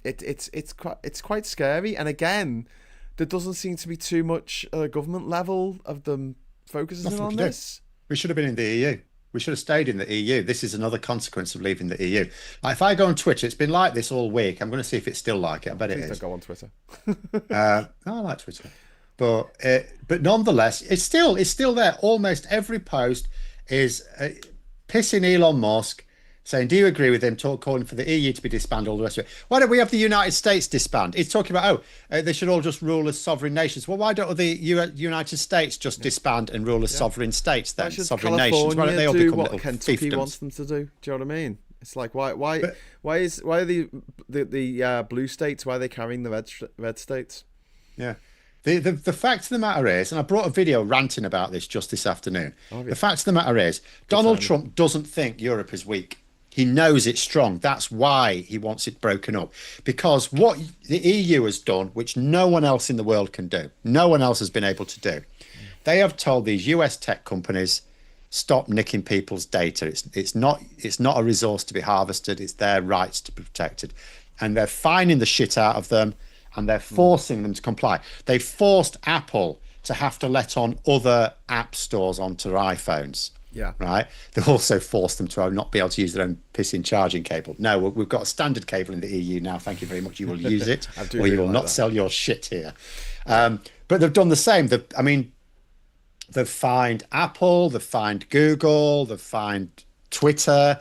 it's quite scary. And again, there doesn't seem to be too much government level of them focusing on this. We should have been in the EU. We should have stayed in the EU. This is another consequence of leaving the EU. Like, if I go on Twitter, it's been like this all week. I'm going to see if it's still like it. I bet it is. Please don't go on Twitter. I like Twitter. But nonetheless, it's still there. Almost every post is pissing Elon Musk, saying, do you agree with him, calling for the EU to be disbanded, all the rest of it. Why don't we have the United States disband? He's talking about, they should all just rule as sovereign nations. Well, why don't the United States just disband and rule as sovereign states then? Sovereign nations. Why don't they all become little Kentucky fiefdoms? wants them to do? Do you know what I mean? It's like, why are the blue states, why are they carrying the red states? Yeah. The fact of the matter is, and I brought a video ranting about this just this afternoon. The fact of the matter is, Donald Trump doesn't think Europe is weak. He knows it's strong. That's why he wants it broken up. Because what the EU has done, which no one else in the world can do, no one else has been able to do, they have told these US tech companies, stop nicking people's data. It's not a resource to be harvested. It's their rights to be protected. And they're fining the shit out of them. And they're forcing them to comply. They forced Apple to have to let on other app stores onto their iPhones. Yeah. Right. They also forced them to not be able to use their own pissing charging cable. No, we've got a standard cable in the EU now. Thank you very much. You will use it, or you will not sell your shit here. But they've done the same. They've fined Apple, they've fined Google, they've fined Twitter,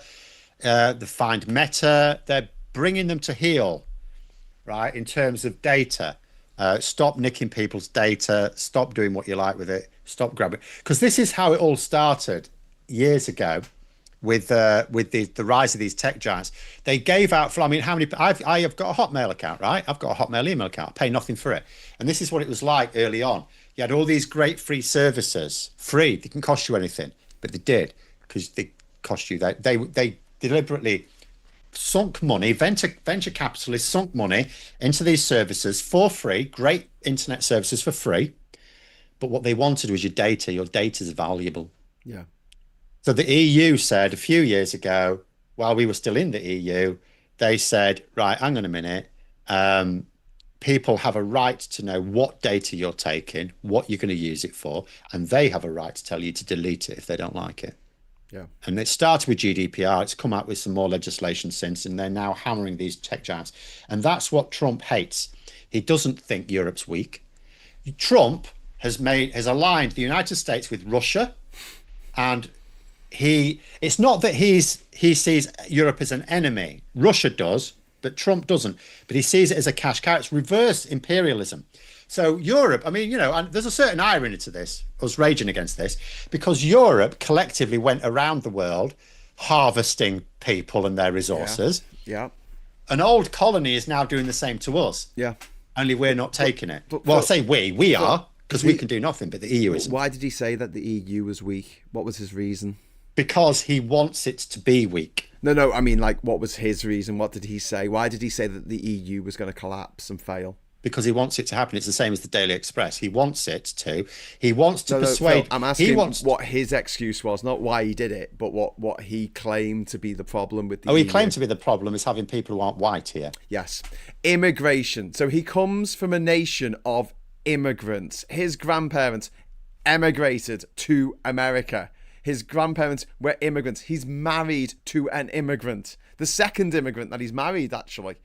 they've fined Meta. They're bringing them to heel, right, in terms of data. Stop nicking people's data. Stop doing what you like with it. Stop grabbing. Because this is how it all started years ago with the rise of these tech giants. They gave out, I mean, how many, I have got a Hotmail account, right? I've got a Hotmail email account. I pay nothing for it. And this is what it was like early on. You had all these great free services, free. They didn't cost you anything, but they did, because they cost you. They deliberately sunk money, venture capitalists sunk money into these services for free, great internet services for free. But what they wanted was your data. Your data is valuable. Yeah. So the EU said a few years ago, while we were still in the EU, they said, right, hang on a minute. People have a right to know what data you're taking, what you're going to use it for, and they have a right to tell you to delete it if they don't like it. Yeah. And it started with GDPR. It's come out with some more legislation since, and they're now hammering these tech giants. And that's what Trump hates. He doesn't think Europe's weak. Trump has aligned the United States with Russia, and it's not that he sees Europe as an enemy. Russia does, but Trump doesn't. But he sees it as a cash cow. It's reverse imperialism. So Europe, I mean, and there's a certain irony to this, us raging against this, because Europe collectively went around the world harvesting people and their resources. Yeah. An old colony is now doing the same to us. Yeah. Only we're not taking it. Well, I say we are, because we can do nothing, but the EU isn't. Why did he say that the EU was weak? What was his reason? Because he wants it to be weak. No, I mean, like, what was his reason? What did he say? Why did he say that the EU was going to collapse and fail? Because he wants it to happen. It's the same as the Daily Express. He wants it to. He wants to persuade. Phil, I'm asking what his excuse was, not why he did it, but what he claimed to be the problem with the EU. He claimed to be the problem is having people who aren't white here. Yes. Immigration. So he comes from a nation of immigrants. His grandparents emigrated to America. His grandparents were immigrants. He's married to an immigrant. The second immigrant that he's married, actually.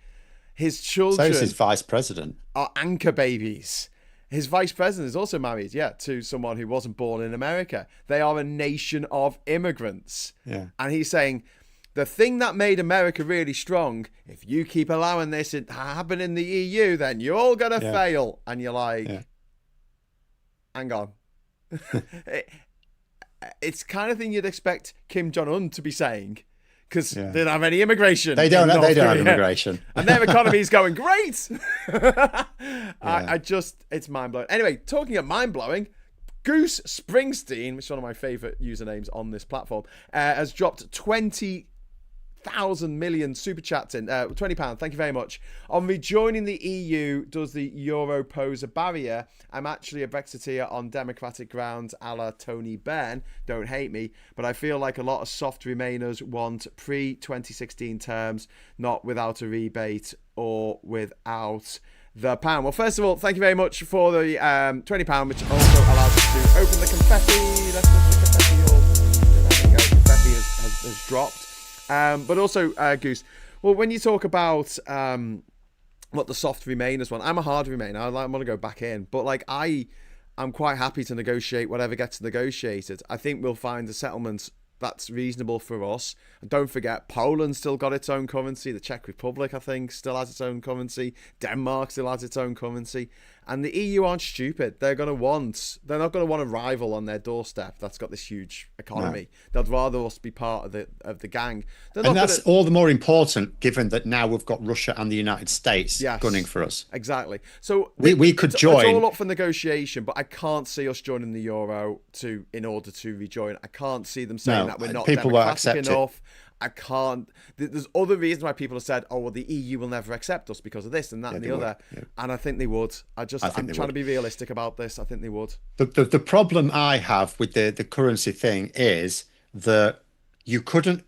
His children... So is his vice president. ...are anchor babies. His vice president is also married, to someone who wasn't born in America. They are a nation of immigrants. Yeah. And he's saying, the thing that made America really strong, if you keep allowing this to happen in the EU, then you're all going to fail. And you're like, hang on. It's kind of thing you'd expect Kim Jong-un to be saying, because they don't have any immigration. They don't have immigration. And their economy is going great. It's mind-blowing. Anyway, talking of mind-blowing, Goose Springsteen, which is one of my favourite usernames on this platform, has dropped 20,000 million super chats in, £20, thank you very much. On rejoining the EU, does the euro pose a barrier? I'm actually a Brexiteer on democratic grounds a la Tony Benn, don't hate me, but I feel like a lot of soft remainers want pre-2016 terms, not without a rebate or without the pound. Well, first of all, thank you very much for the £20, which also allows us to open the confetti. Let's put the confetti up. There we go. Confetti has dropped. But also, Goose, well, when you talk about what the soft remainers want, I'm a hard remainer. I want to go back in. But like I'm quite happy to negotiate whatever gets negotiated. I think we'll find a settlement that's reasonable for us. And don't forget, Poland still got its own currency. The Czech Republic, I think, still has its own currency. Denmark still has its own currency. And the EU aren't stupid. They're not going to want a rival on their doorstep that's got this huge economy. No. They'd rather us be part of the gang. And that's all the more important, given that now we've got Russia and the United States gunning for us. Exactly. So we could join. It's all up for negotiation, but I can't see us joining the euro in order to rejoin. I can't see them saying that we're not democratic enough. I can't. There's other reasons why people have said, "Oh, well, the EU will never accept us because of this and that and the other," and I think they would. I'm trying to be realistic about this. I think they would. The problem I have with the currency thing is that you couldn't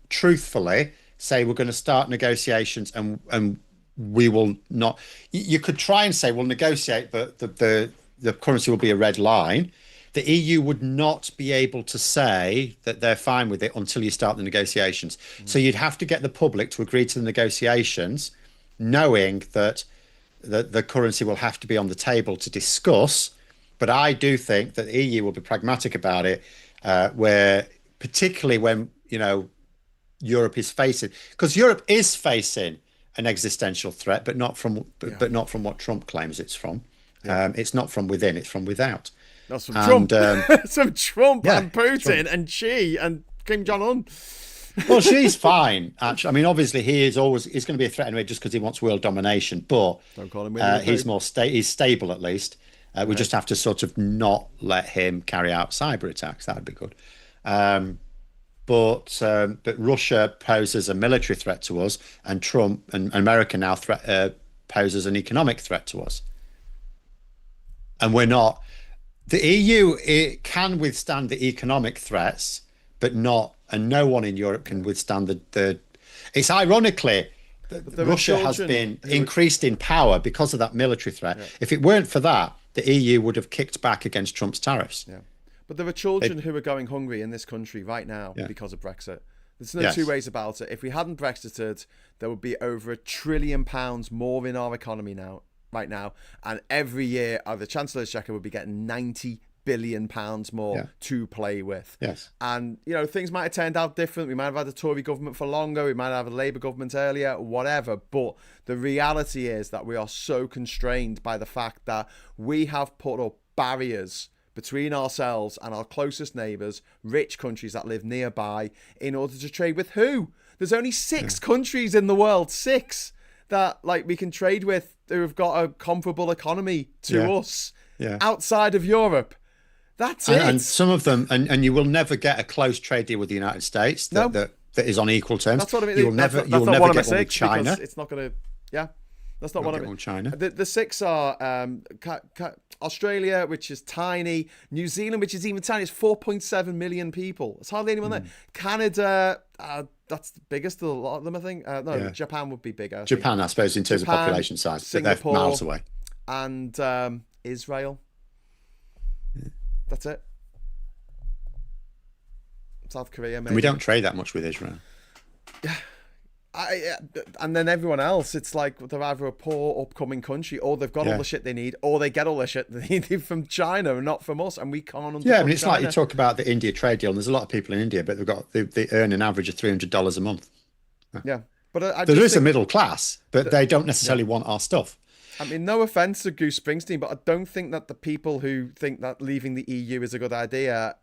truthfully say we're going to start negotiations and we will not. You could try and say we'll negotiate, but the the currency will be a red line. The EU would not be able to say that they're fine with it until you start the negotiations. So you'd have to get the public to agree to the negotiations, knowing that the currency will have to be on the table to discuss. But I do think that the EU will be pragmatic about it, where particularly when, Europe is facing, because Europe is facing an existential threat, but not from what Trump claims it's from. It's not from within, it's from without. That's from Trump. Some Trump and Putin and Xi and Kim Jong-un. Well, Xi's fine, actually. I mean, obviously, he's going to be a threat anyway, just because he wants world domination. But don't call him he's he's stable at least. We just have to sort of not let him carry out cyber attacks. That would be good. But Russia poses a military threat to us, and Trump and America now poses an economic threat to us. And we're not. The EU, it can withstand the economic threats, but no one in Europe can withstand the. It's ironically that Russia has been increased in power because of that military threat. Yeah. If it weren't for that, the EU would have kicked back against Trump's tariffs. Yeah. But there are children who are going hungry in this country right now because of Brexit. There's no two ways about it. If we hadn't Brexited, there would be over £1 trillion more in our economy right now. And every year, the Chancellor's Exchequer would be getting £90 billion more to play with. Yes. And, things might have turned out different. We might have had a Tory government for longer. We might have had a Labour government earlier, whatever. But the reality is that we are so constrained by the fact that we have put up barriers between ourselves and our closest neighbours, rich countries that live nearby, in order to trade with who? There's only 6 countries in the world, 6, that we can trade with who have got a comparable economy to us outside of Europe. That's it. And some of them, and you will never get a close trade deal with the United States that is on equal terms. That's what I mean. You'll never get one with China. It's not going to, that's not what I mean. China. The 6 are Australia, which is tiny. New Zealand, which is even tiny. It's 4.7 million people. It's hardly anyone there. Canada, that's the biggest of a lot of them, I think. Japan would be bigger. Japan, I suppose, in terms of population size. Singapore, but they're miles away. And Israel. Yeah. That's it. South Korea, maybe. And we don't trade that much with Israel. And then everyone else, it's like they're either a poor upcoming country, or they've got all the shit they need, or they get all the shit they need from China and not from us, and we can't understand. Yeah, I mean, it's like you talk about the India trade deal, and there's a lot of people in India, but they earn an average of $300 a month. Yeah, but there is a middle class, but they don't necessarily want our stuff. I mean, no offense to Goose Springsteen, but I don't think that the people who think that leaving the EU is a good idea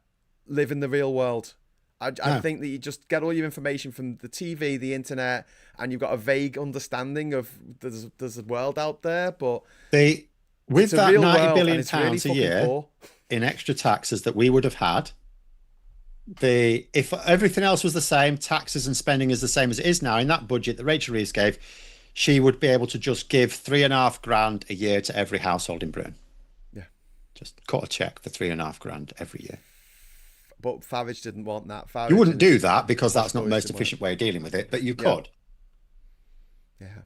live in the real world. I think that you just get all your information from the TV, the internet, and you've got a vague understanding of there's a world out there. But with that £90 billion really a year poor in extra taxes that we would have had, if everything else was the same, taxes and spending is the same as it is now, in that budget that Rachel Reeves gave, she would be able to just give $3,500 a year to every household in Britain. Yeah, just cut a check for $3,500 every year. But Farage didn't want that. You wouldn't do that because that's not the most efficient way of dealing with it, but you could. Yeah.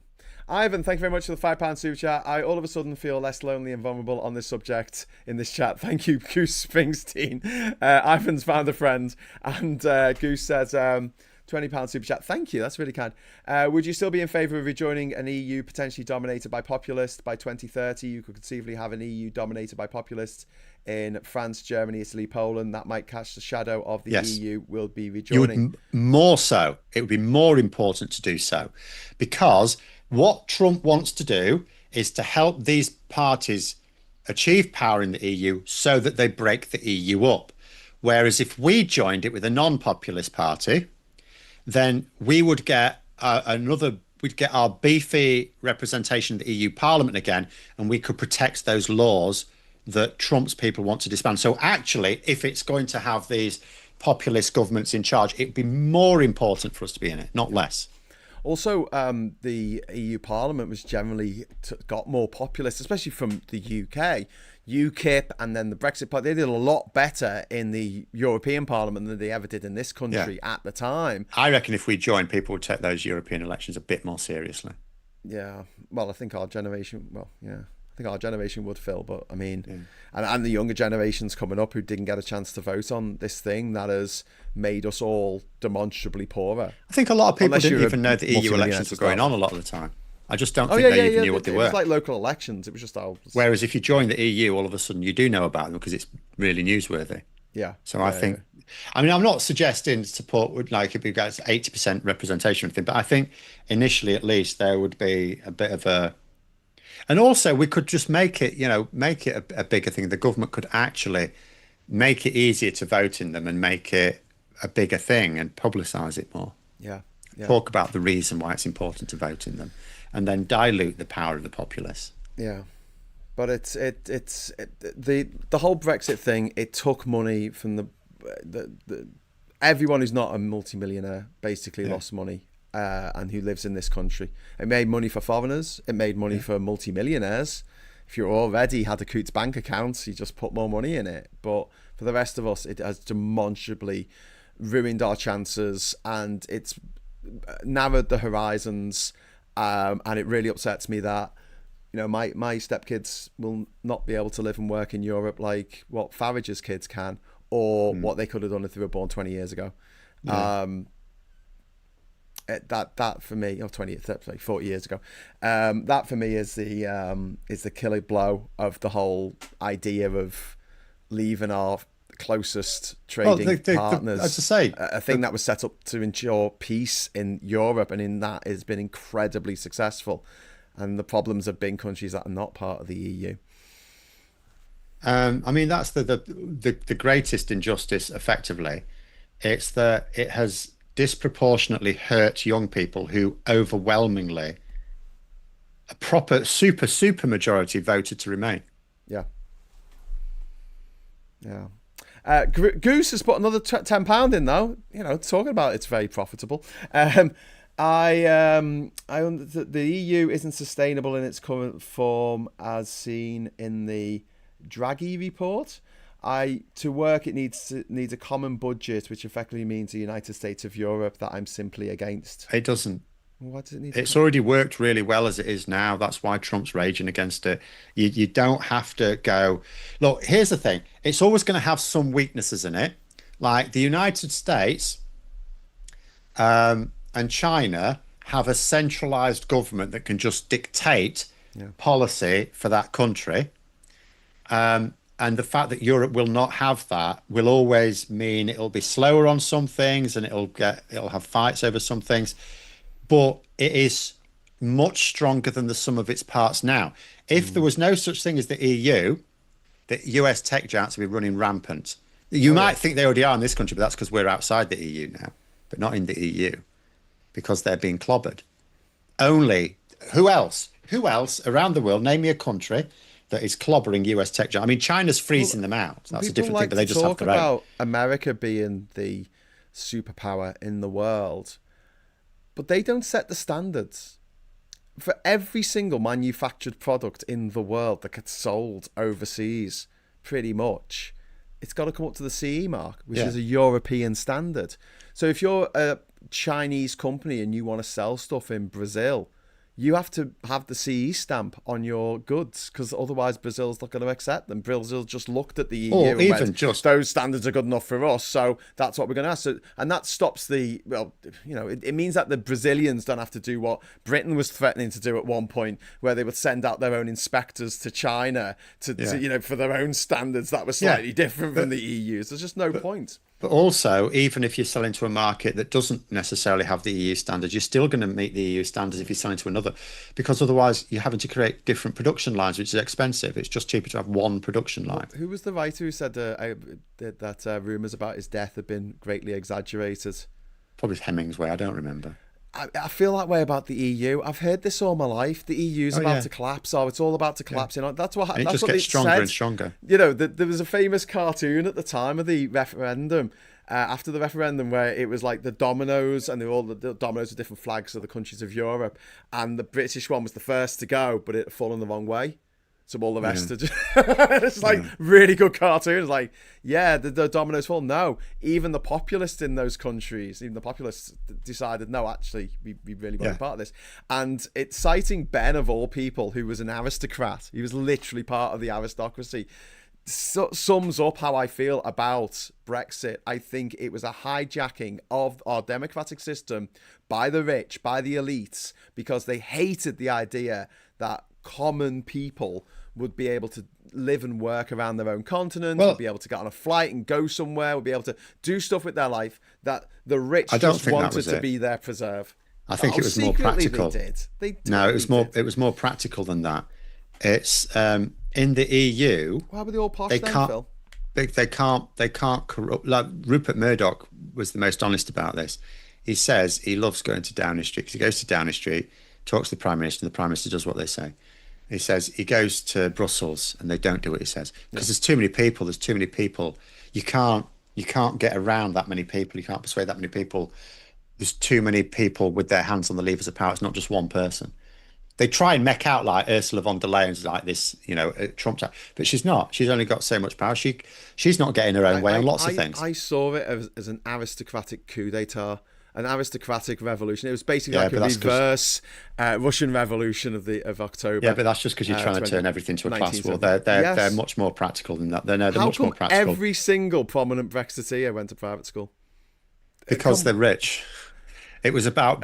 Ivan, thank you very much for the £5 super chat. I all of a sudden feel less lonely and vulnerable on this subject in this chat. Thank you, Goose Springsteen. Ivan's found a friend. And Goose says, £20 super chat. Thank you. That's really kind. Would you still be in favour of rejoining an EU potentially dominated by populists by 2030? You could conceivably have an EU dominated by populists in France, Germany, Italy, Poland. That might catch the shadow of the EU. Will be rejoining. More so. It would be more important to do so, because what Trump wants to do is to help these parties achieve power in the EU so that they break the EU up. Whereas if we joined it with a non-populist party, then we would get we'd get our beefy representation in the EU Parliament again, and we could protect those laws that Trump's people want to disband. So actually, if it's going to have these populist governments in charge, it'd be more important for us to be in it, not less. Also, the EU Parliament was generally got more populist, especially from the UK. UKIP and then the Brexit Party, they did a lot better in the European Parliament than they ever did in this country at the time. I reckon if we joined, people would take those European elections a bit more seriously. Yeah, well, I think our generation, I think our generation would, Phil, but I mean, and the younger generations coming up who didn't get a chance to vote on this thing that has made us all demonstrably poorer. I think a lot of people Unless didn't you're even know the EU elections were going on a lot of the time. I just don't think they even knew what they were. It was like local elections. It was just our... Whereas if you join the EU, all of a sudden you do know about them because it's really newsworthy. Yeah. So I think, I mean, I'm not suggesting support would like if we got 80% representation or anything, but I think initially at least there would be a bit of a, and also we could just make it, make it a bigger thing. The government could actually make it easier to vote in them and make it a bigger thing and publicise it more. Yeah. Talk about the reason why it's important to vote in them, and then dilute the power of the populace. Yeah. But it's the whole Brexit thing. It took money from the everyone who's not a multimillionaire basically lost money, and who lives in this country. It made money for foreigners. It made money for multimillionaires. If you already had a Coots bank account, you just put more money in it. But for the rest of us, it has demonstrably ruined our chances, and it's narrowed the horizons. And it really upsets me that, my stepkids will not be able to live and work in Europe like what Farage's kids can, or what they could have done if they were born 20 years ago. Yeah. That for me, or 40 years ago, that for me is the killer blow of the whole idea of leaving our closest trading partners. As I say, a thing that was set up to ensure peace in Europe, and in that has been incredibly successful. And the problems have been countries that are not part of the EU. I mean, that's the greatest injustice. Effectively, it's that it has disproportionately hurt young people who overwhelmingly, a proper super majority voted to remain. Yeah. Goose has put another £10 in though. Talking about it's very profitable. The EU isn't sustainable in its current form, as seen in the Draghi report. To work, it needs a common budget, which effectively means the United States of Europe, that I'm simply against. It doesn't. What does it need? It's already worked really well as it is now. That's why Trump's raging against it. You don't have to go. Look, here's the thing. It's always going to have some weaknesses in it. Like the United States and China have a centralized government that can just dictate policy for that country. And the fact that Europe will not have that will always mean it'll be slower on some things, and it'll have fights over some things. But it is much stronger than the sum of its parts now. If there was no such thing as the EU, the US tech giants would be running rampant. You might think they already are in this country, but that's because we're outside the EU now, but not in the EU, because they're being clobbered. Who else around the world, name me a country that is clobbering US tech giants. I mean, China's freezing them out. That's a different thing, but they just have their own. Talk about America being the superpower in the world, but they don't set the standards for every single manufactured product in the world that gets sold overseas. Pretty much, it's got to come up to the CE mark, which is a European standard. So if you're a Chinese company and you want to sell stuff in Brazil, you have to have the CE stamp on your goods, because otherwise Brazil's not going to accept them. Brazil just looked at the EU and went, those standards are good enough for us, so that's what we're going to ask. So, and that stops it means that the Brazilians don't have to do what Britain was threatening to do at one point, where they would send out their own inspectors to China to for their own standards that were slightly different from the EU's. There's just no point. But also, even if you're selling to a market that doesn't necessarily have the EU standards, you're still going to meet the EU standards if you're selling to another, because otherwise you're having to create different production lines, which is expensive. It's just cheaper to have one production line. Who was the writer who said that rumours about his death had been greatly exaggerated? Probably Hemingway, I don't remember. I feel that way about the EU. I've heard this all my life. The EU's about to collapse. Oh, it's all about to collapse. That's what it just gets stronger and stronger. There was a famous cartoon at the time of the referendum, after the referendum, where it was like the dominoes, and the dominoes with different flags of the countries of Europe, and the British one was the first to go, but it had fallen the wrong way. So all the rest are just it's like really good cartoons. Like, yeah, the dominoes fall. No, even the populists in those countries, even the populists decided, no, actually, we really want to be part of this. And it's citing Ben, of all people, who was an aristocrat. He was literally part of the aristocracy. Sums up how I feel about Brexit. I think it was a hijacking of our democratic system by the rich, by the elites, because they hated the idea that common people would be able to live and work around their own continent, would be able to get on a flight and go somewhere, would be able to do stuff with their life that the rich just wanted to be their preserve. I think it was more practical. They did. No, it was more practical than that. It's in the EU. Why were they all posh then, Phil? They can't corrupt. Like Rupert Murdoch was the most honest about this. He says he loves going to Downing Street because he goes to Downing Street, talks to the Prime Minister, and the Prime Minister does what they say. He says he goes to Brussels and they don't do what he says because there's too many people. There's too many people. You can't get around that many people. You can't persuade that many people. There's too many people with their hands on the levers of power. It's not just one person. They try and make out like Ursula von der Leyen's like this, Trump type, but she's not. She's only got so much power. She's not getting her own way on lots of things. I saw it as an aristocratic coup d'etat. An aristocratic revolution. It was basically like a reverse Russian Revolution of October. Yeah, but that's just because you're trying to turn everything to a class war. They're much more practical than that. They're much more practical. Every single prominent Brexiteer went to private school because they're rich. It was about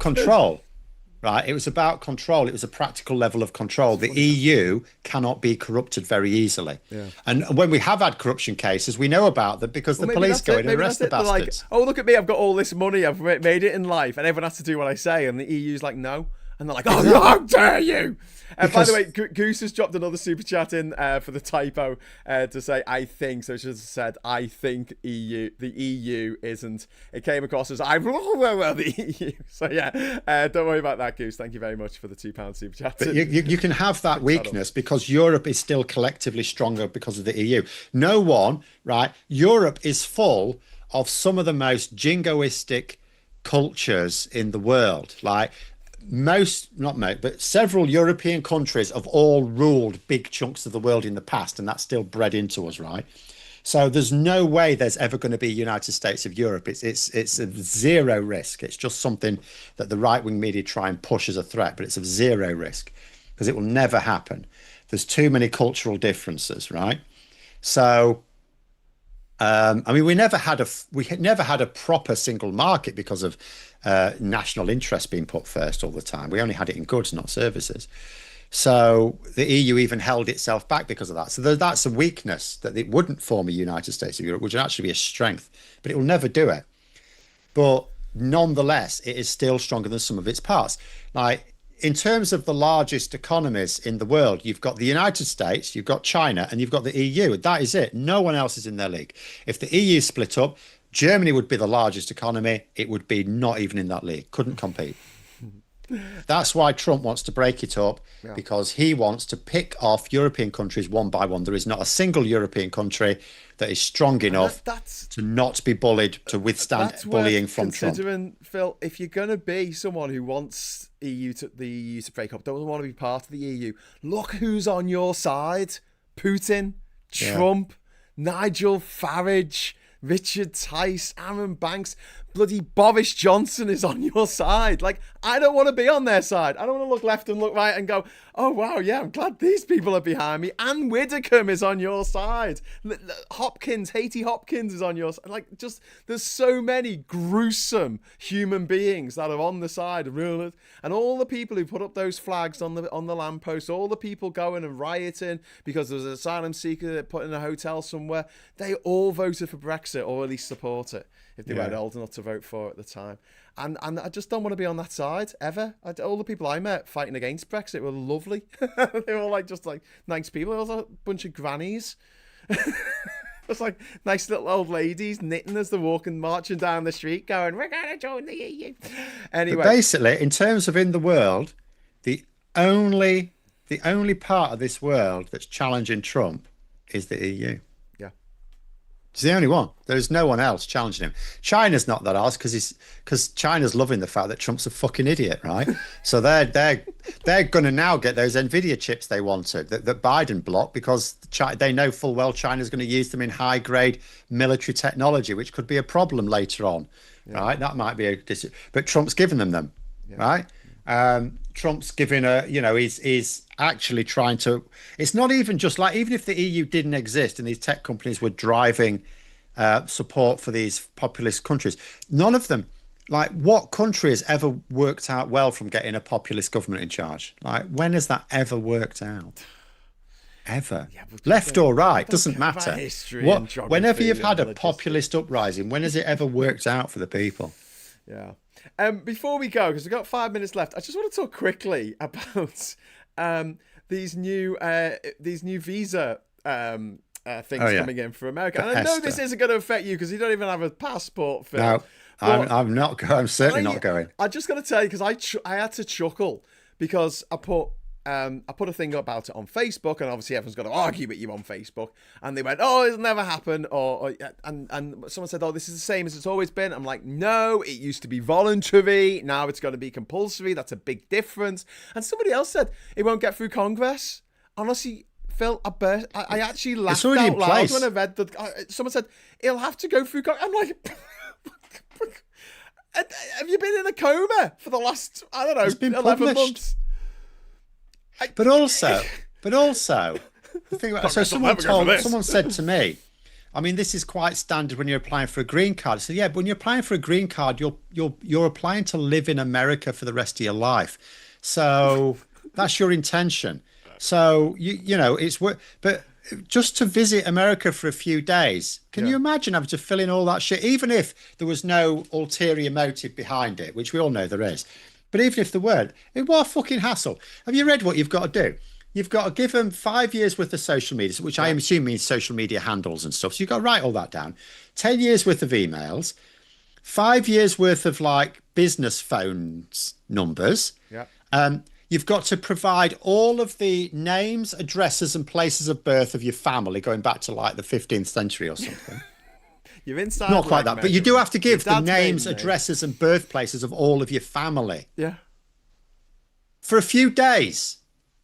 control. Right, it was about control. It was a practical level of control. The EU cannot be corrupted very easily. Yeah. And when we have had corruption cases, we know about them because the police go in and arrest the bastards. Like, oh, look at me, I've got all this money, I've made it in life, and everyone has to do what I say, and the EU's like, no. And they're like, oh, how dare you? By the way, Goose has dropped another super chat in for the typo to say, I think. So she just said, I think the EU isn't. It came across as, the EU. So yeah, don't worry about that, Goose. Thank you very much for the £2 super chat. But you can have that weakness because Europe is still collectively stronger because of the EU. No one, right? Europe is full of some of the most jingoistic cultures in the world. Like, but several European countries have all ruled big chunks of the world in the past, and that's still bred into us, right? So there's no way there's ever going to be United States of Europe. It's a zero risk. It's just something that the right-wing media try and push as a threat, but it's of zero risk because it will never happen. There's too many cultural differences, right? So we never had a proper single market because of national interest being put first all the time. We only had it in goods, not services. So the EU even held itself back because of that. So that's a weakness, that it wouldn't form a United States of Europe, which would actually be a strength, but it will never do it. But nonetheless, it is still stronger than some of its parts. Like, in terms of the largest economies in the world, you've got the United States, you've got China, and you've got the EU. That is it. No one else is in their league. If the EU split up, Germany would be the largest economy. It would be not even in that league. Couldn't compete. That's why Trump wants to break it up, because he wants to pick off European countries one by one. There is not a single European country that is strong enough to not be bullied, to withstand bullying from Trump. Considering, Phil, if you're going to be someone who wants the EU to break up, doesn't want to be part of the EU, look who's on your side. Putin, Trump, Nigel Farage, Richard Tice, Aaron Banks, bloody Boris Johnson is on your side. Like, I don't want to be on their side. I don't want to look left and look right and go, oh, wow, yeah, I'm glad these people are behind me. Anne Widdecombe is on your side. Haiti Hopkins is on your side. Like, just, there's so many gruesome human beings that are on the side of rulers. And all the people who put up those flags on the lamppost, all the people going and rioting because there was an asylum seeker put in a hotel somewhere, they all voted for Brexit, or at least support it, if they weren't old enough to vote for it at the time. And I just don't want to be on that side, ever. All the people I met fighting against Brexit were lovely. They were all just nice people. There was a bunch of grannies. It's like nice little old ladies knitting as they're walking, marching down the street going, we're going to join the EU. Anyway. But basically, in terms of in the world, the only part of this world that's challenging Trump is the EU. Yeah. He's the only one. There's no one else challenging him. China's not that else because China's loving the fact that Trump's a fucking idiot, right? So they're going to now get those Nvidia chips they wanted that Biden blocked because they know full well China's going to use them in high grade military technology, which could be a problem later on, right? That might be but Trump's given them, right? Trump's giving he's actually trying to. It's not even just like, even if the EU didn't exist and these tech companies were driving support for these populist countries, none of them, like, what country has ever worked out well from getting a populist government in charge? Like, when has that ever worked out? Ever? Left or right, doesn't matter. Whenever you've had a populist uprising, when has it ever worked out for the people? Yeah. Before we go, because we've got 5 minutes left, I just want to talk quickly about these new visa things coming in for America. And I know this isn't going to affect you because you don't even have a passport, Phil. No, I'm not. I'm certainly not going. I just got to tell you, because I had to chuckle because I put a thing about it on Facebook, and obviously everyone's got to argue with you on Facebook, and they went, "Oh, it'll never happen," and someone said, "Oh, this is the same as it's always been." I'm like, "No, it used to be voluntary. Now it's going to be compulsory. That's a big difference." And somebody else said it won't get through Congress. Honestly, Phil, I actually laughed out loud when I read that. Someone said it'll have to go through Congress. I'm like, have you been in a coma for the last, I don't know, 11 months? But also, the thing about, so someone said to me, I mean, this is quite standard when you're applying for a green card. So yeah, but when you're applying for a green card, you're applying to live in America for the rest of your life. So that's your intention. So you know it's work, but just to visit America for a few days, can you imagine having to fill in all that shit, even if there was no ulterior motive behind it, which we all know there is. But even if there weren't, what a fucking hassle. Have you read what you've got to do? You've got to give them 5 years worth of social media, which I am assuming means social media handles and stuff. So you've got to write all that down. 10 years worth of emails, 5 years worth of like business phones numbers. Yeah. You've got to provide all of the names, addresses, and places of birth of your family going back to like the 15th century or something. You're inside. Not quite that, but you do have to give the names, addresses, and birthplaces of all of your family. Yeah. For a few days.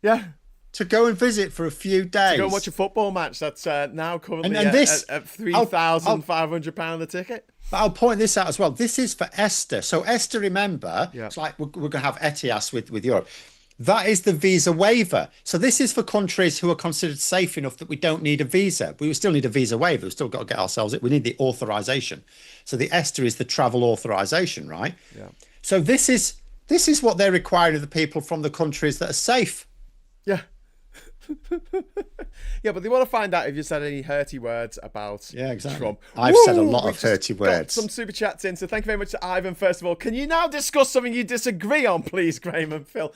Yeah. To go and visit for a few days. To go and watch a football match that's now currently at £3,500 a ticket. But I'll point this out as well. This is for ESTA. So ESTA, remember, it's like we're going to have ETIAS with Europe. That is the visa waiver. So this is for countries who are considered safe enough that we don't need a visa. We still need a visa waiver. We've still got to get ourselves it. We need the authorization. So the ESTA is the travel authorization, right? Yeah. So this is what they're requiring of the people from the countries that are safe. Yeah. Yeah, but they want to find out if you said any hurty words about Trump. I've said a lot of hurty words. Some super chats in, so thank you very much to Ivan. First of all, can you now discuss something you disagree on, please, Graham and Phil?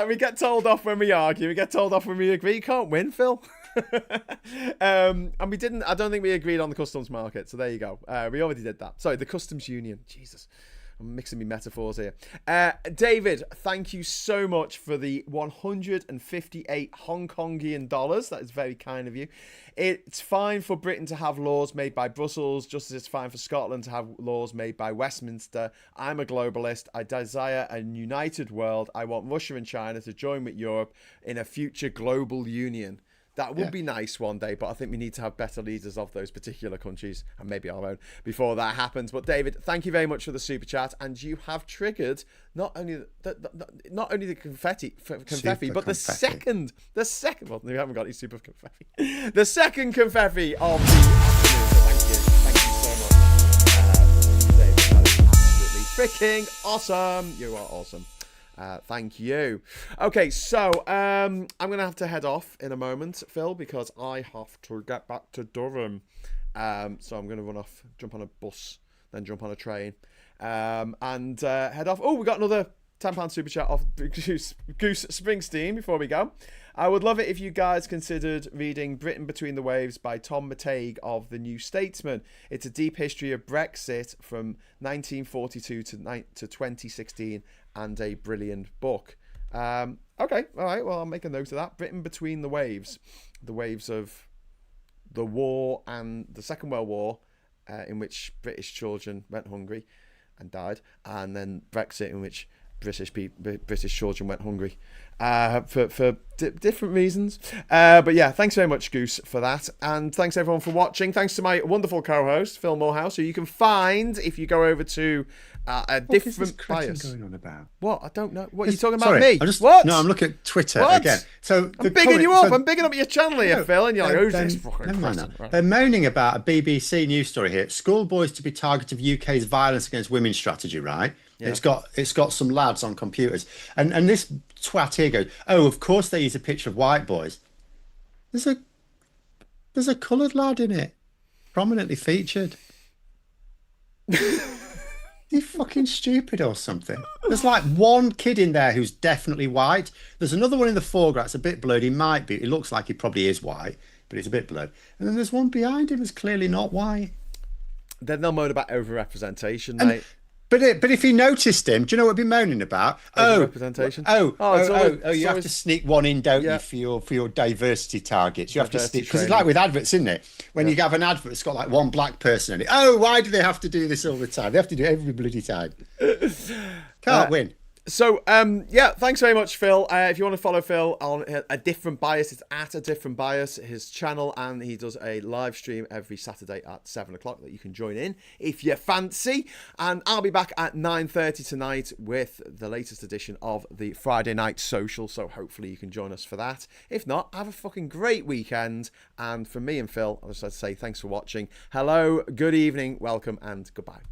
We get told off when we argue. We get told off when we agree. You can't win, Phil. And we didn't. I don't think we agreed on the customs market. So there you go. We already did that. Sorry, the customs union. Jesus. I'm mixing my metaphors here. David, thank you so much for the 158 Hong Kongian dollars. That is very kind of you. It's fine for Britain to have laws made by Brussels, just as it's fine for Scotland to have laws made by Westminster. I'm a globalist. I desire a united world. I want Russia and China to join with Europe in a future global union. That would be nice one day, but I think we need to have better leaders of those particular countries, and maybe our own, before that happens. But David, thank you very much for the super chat, and you have triggered not only the confetti, but the second. Well, we haven't got any super confetti. The second confetti of the afternoon. So thank you so much, David. That is absolutely freaking awesome. You are awesome. Thank you. Okay, so I'm going to have to head off in a moment, Phil, because I have to get back to Durham. So I'm going to run off, jump on a bus, then jump on a train, and head off. Oh, we got another £10 super chat off Goose Springsteen before we go. I would love it if you guys considered reading Britain Between the Waves by Tom McTague of The New Statesman. It's a deep history of Brexit from 1942 to 2016 and a brilliant book. Okay, all right, well, I'll make a note of that. Britain Between the Waves. The waves of the war and the Second World War, in which British children went hungry and died, and then Brexit, in which British children went hungry for different reasons. But yeah, thanks very much, Goose, for that. And thanks everyone for watching. Thanks to my wonderful co-host, Phil Moorhouse, who you can find if you go over to a different bias. Going on about? What? I don't know. What are you talking Sorry, about me? What? No, I'm looking at Twitter What? again. So I'm bigging you up. I'm bigging up your channel here, Phil. And you're like, who's this fucking never mind person? that. They're moaning about a BBC news story here. Schoolboys to be target of UK's violence against women strategy, right? Yeah. It's got some lads on computers. And this twat here goes, oh, of course they use a picture of white boys. There's a coloured lad in it, prominently featured. You fucking stupid or something. There's like one kid in there who's definitely white. There's another one in the foreground. It's a bit blurred. He might be. It looks like he probably is white, but it's a bit blurred. And then there's one behind him who's clearly not white. Then they'll moan about overrepresentation, mate. But if he noticed him, do you know what he'd be moaning about? Representation. You have to sneak one in, don't you, for your diversity targets? You have to sneak, because it's like with adverts, isn't it? When you have an advert that's got like one black person in it. Oh, why do they have to do this all the time? They have to do it every bloody time. Can't win. So, thanks very much, Phil. If you want to follow Phil on A Different Bias, it's at A Different Bias, his channel, and he does a live stream every Saturday at 7 o'clock that you can join in if you fancy. And I'll be back at 9:30 tonight with the latest edition of the Friday Night Social, so hopefully you can join us for that. If not, have a fucking great weekend. And from me and Phil, I'll just like to say thanks for watching. Hello, good evening, welcome, and goodbye.